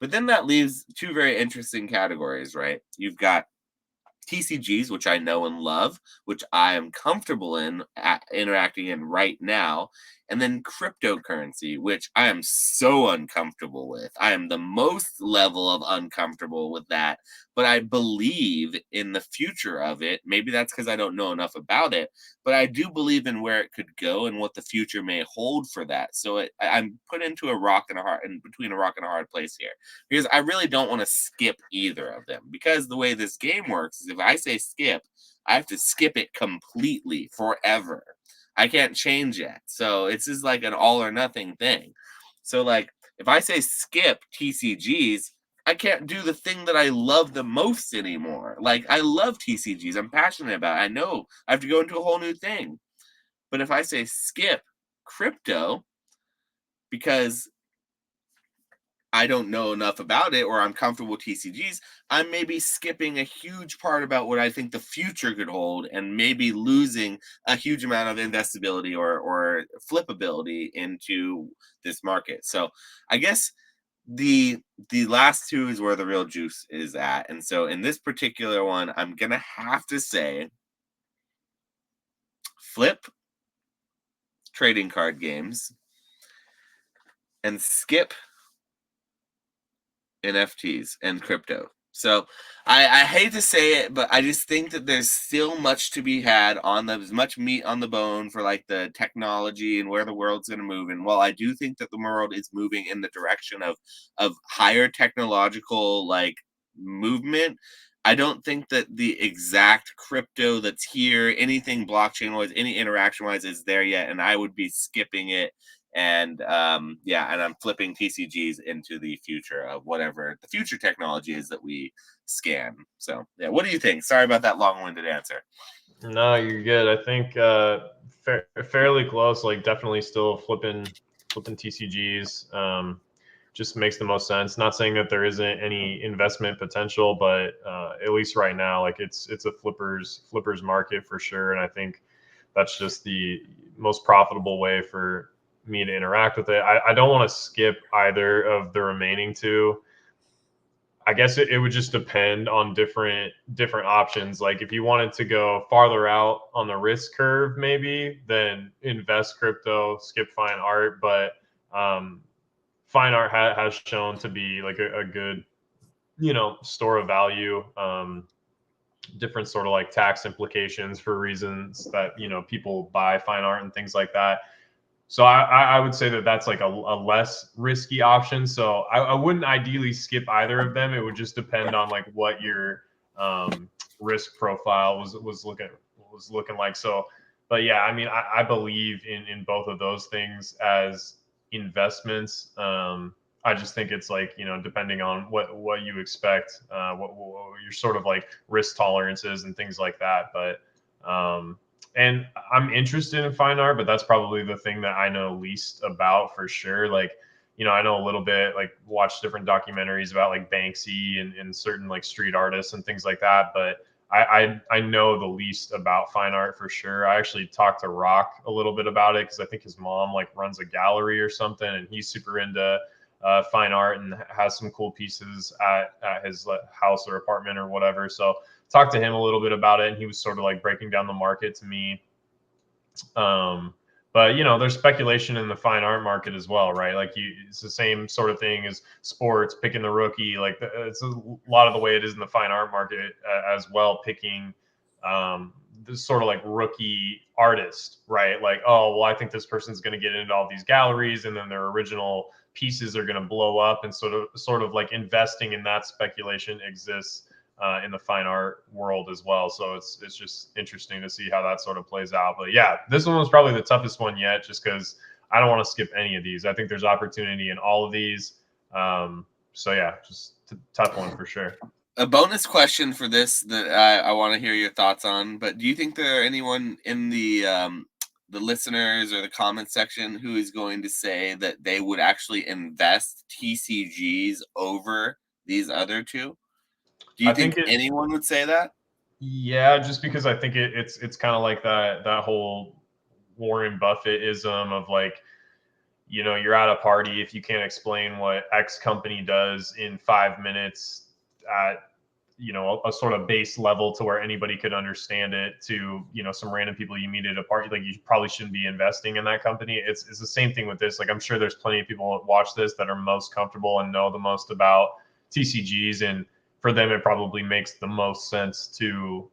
But then that leaves two very interesting categories, right? You've got TCGs, which I know and love, which I am comfortable in interacting in right now, and then cryptocurrency, which I am so uncomfortable with. I am the most level of uncomfortable with that, but I believe in the future of it. Maybe that's because I don't know enough about it, but I do believe in where it could go and what the future may hold for that. So I'm put into a rock and a hard, in between a rock and a hard place here, because I really don't want to skip either of them. Because the way this game works is if I say skip, I have to skip it completely forever. I can't change it. So it's just like an all or nothing thing. So like if I say skip TCGs, I can't do the thing that I love the most anymore. Like I love TCGs. I'm passionate about it. I know I have to go into a whole new thing. But if I say skip crypto because I don't know enough about it or I'm comfortable with TCGs, I'm maybe skipping a huge part about what I think the future could hold and maybe losing a huge amount of investability or flippability into this market. So I guess the last two is where the real juice is at. And so in this particular one, I'm gonna have to say flip trading card games and skip NFTs and crypto. So I hate to say it, but I just think that there's still much to be had on there's much meat on the bone for like the technology and where the world's going to move. And while I do think that the world is moving in the direction of higher technological like movement, I don't think that the exact crypto that's here, anything blockchain wise, any interaction wise, is there yet. And I would be skipping it and and I'm flipping TCGs into the future of whatever the future technology is that we scan. So yeah, what do you think? Sorry about that long-winded answer. No, you're good. I think fairly close. Like definitely still flipping TCGs. Just makes the most sense. Not saying that there isn't any investment potential, but at least right now, like it's a flippers market for sure. And I think that's just the most profitable way for me to interact with it. I don't want to skip either of the remaining two. I guess it would just depend on different options. Like if you wanted to go farther out on the risk curve, maybe then invest crypto, skip fine art. But fine art has shown to be like a good store of value. Different sort of like tax implications for reasons that people buy fine art and things like that. So I would say that that's like a less risky option. So I wouldn't ideally skip either of them. It would just depend on like what your risk profile was looking like. So, but yeah, I mean, I believe in both of those things as investments. I just think it's like depending on what you expect, what your sort of like risk tolerances and things like that. But and I'm interested in fine art, but that's probably the thing that I know least about for sure. Like, I know a little bit, like watch different documentaries about like Banksy and certain like street artists and things like that. But I know the least about fine art for sure. I actually talked to Rock a little bit about it because I think his mom like runs a gallery or something, and he's super into fine art and has some cool pieces at his house or apartment or whatever. So talked to him a little bit about it, and he was sort of like breaking down the market to me. But there's speculation in the fine art market as well, right? Like it's the same sort of thing as sports, picking the rookie. Like it's a lot of the way it is in the fine art market as well, picking this sort of like rookie artist, right? Like, oh, well, I think this person's going to get into all these galleries, and then their original pieces are going to blow up, and sort of like investing in that speculation exists in the fine art world as well. So it's just interesting to see how that sort of plays out. But yeah, this one was probably the toughest one yet, just because I don't want to skip any of these. I think there's opportunity in all of these. So yeah, just tough one for sure. A bonus question for this that I want to hear your thoughts on. But do you think there are anyone in the listeners or the comment section who is going to say that they would actually invest TCGs over these other two? Do you I think think it, anyone would say that? yeah, just because I think it's kind of like that whole Warren Buffett-ism of like, you're at a party, if you can't explain what X company does in 5 minutes at a sort of base level to where anybody could understand it, to some random people you meet at a party, like you probably shouldn't be investing in that company. It's the same thing with this. Like I'm sure there's plenty of people that watch this that are most comfortable and know the most about TCGs, and for them it probably makes the most sense to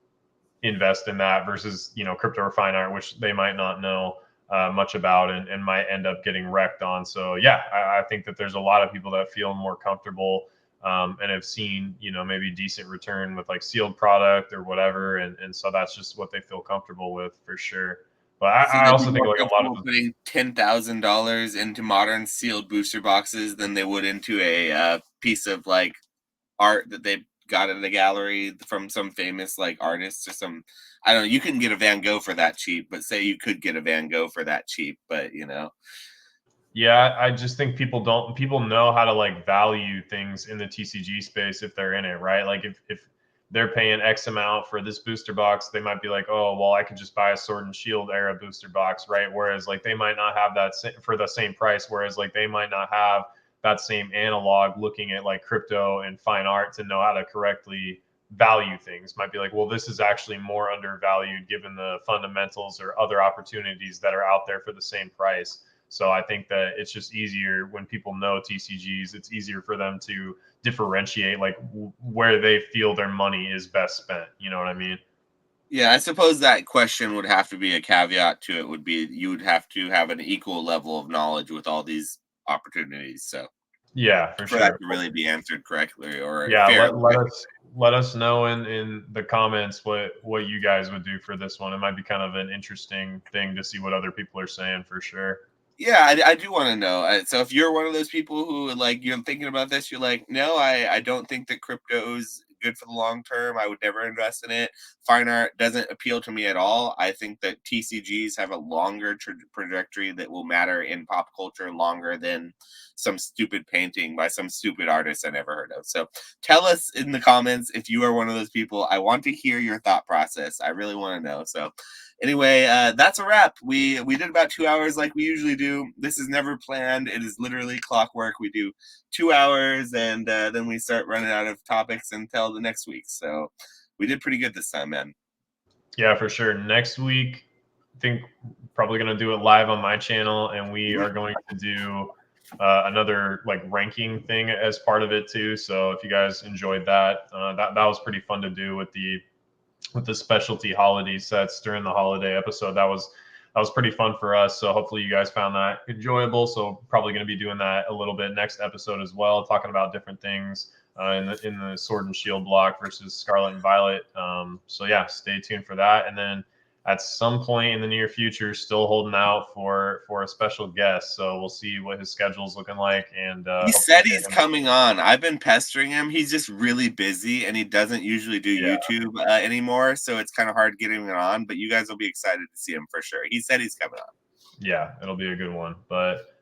invest in that versus crypto or fine art, which they might not know much about, and might end up getting wrecked on. So yeah, I think that there's a lot of people that feel more comfortable and have seen, maybe decent return with like sealed product or whatever, and so that's just what they feel comfortable with for sure. But So I they'd be also think more like a lot comfortable of putting $10,000 into modern sealed booster boxes than they would into a piece of like art that they got in the gallery from some famous like artist or some. I don't know. You couldn't get a Van Gogh for that cheap, but say you could get a Van Gogh for that cheap, but Yeah, I just think people know how to like value things in the TCG space if they're in it, right? Like if they're paying X amount for this booster box, they might be like, oh, well, I could just buy a Sword and Shield era booster box, right? Whereas like they might not have that for the same price. Whereas like they might not have that same analog looking at like crypto and fine art to know how to correctly value things. Might be like, well, this is actually more undervalued given the fundamentals or other opportunities that are out there for the same price. So I think that it's just easier when people know TCGs. It's easier for them to differentiate like where they feel their money is best spent. You know what I mean? yeah. I suppose that question would have to be a caveat to it. Would be you would have to have an equal level of knowledge with all these opportunities. So Yeah, for for that sure. to really be answered correctly or Yeah, fairly. let us know in the comments what you guys would do for this one. It might be kind of an interesting thing to see what other people are saying for sure. Yeah, I do want to know. So if you're one of those people who like you're thinking about this, you're like, no, I don't think that crypto is good for the long term. I would never invest in it. Fine art doesn't appeal to me at all. I think that TCGs have a longer trajectory that will matter in pop culture longer than some stupid painting by some stupid artist I never heard of. So tell us in the comments if you are one of those people. I want to hear your thought process. I really want to know. So anyway, that's a wrap. We did about 2 hours like we usually do. This is never planned. It is literally clockwork. We do 2 hours and then we start running out of topics until the next week. So we did pretty good this time, man. Yeah, for sure. Next week, I think probably going to do it live on my channel, and we Mhm. are going to do another like ranking thing as part of it too. So if you guys enjoyed that, that was pretty fun to do with the specialty holiday sets during the holiday episode. That was pretty fun for us. So hopefully you guys found that enjoyable. So probably going to be doing that a little bit next episode as well, talking about different things in the Sword and Shield block versus Scarlet and Violet. So yeah, stay tuned for that. And then at some point in the near future, still holding out for a special guest. So we'll see what his schedule's looking like, and He hopefully said he's get him. coming on. I've been pestering him. He's just really busy and he doesn't usually do Yeah, YouTube anymore. So it's kind of hard getting him on, but you guys will be excited to see him for sure. He said he's coming on. yeah, it'll be a good one. But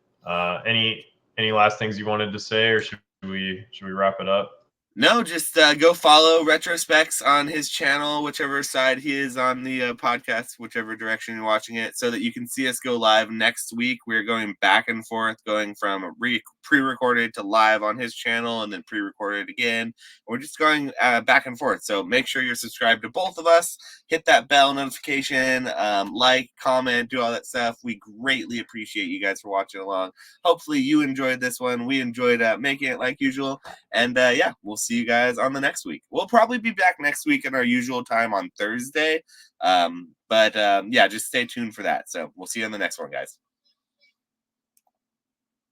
any last things you wanted to say, or should we wrap it up? No, just go follow Retrospects on his channel, whichever side he is on the podcast, whichever direction you're watching it, so that you can see us go live next week. We're going back and forth, going from pre-recorded to live on his channel and then pre-recorded again. We're just going back and forth. So make sure you're subscribed to both of us. Hit that bell notification, like, comment, do all that stuff. We greatly appreciate you guys for watching along. Hopefully you enjoyed this one. We enjoyed making it like usual. And yeah, we'll see you guys on the next week. We'll probably be back next week at our usual time on Thursday. But yeah, just stay tuned for that. So we'll see you on the next one, guys.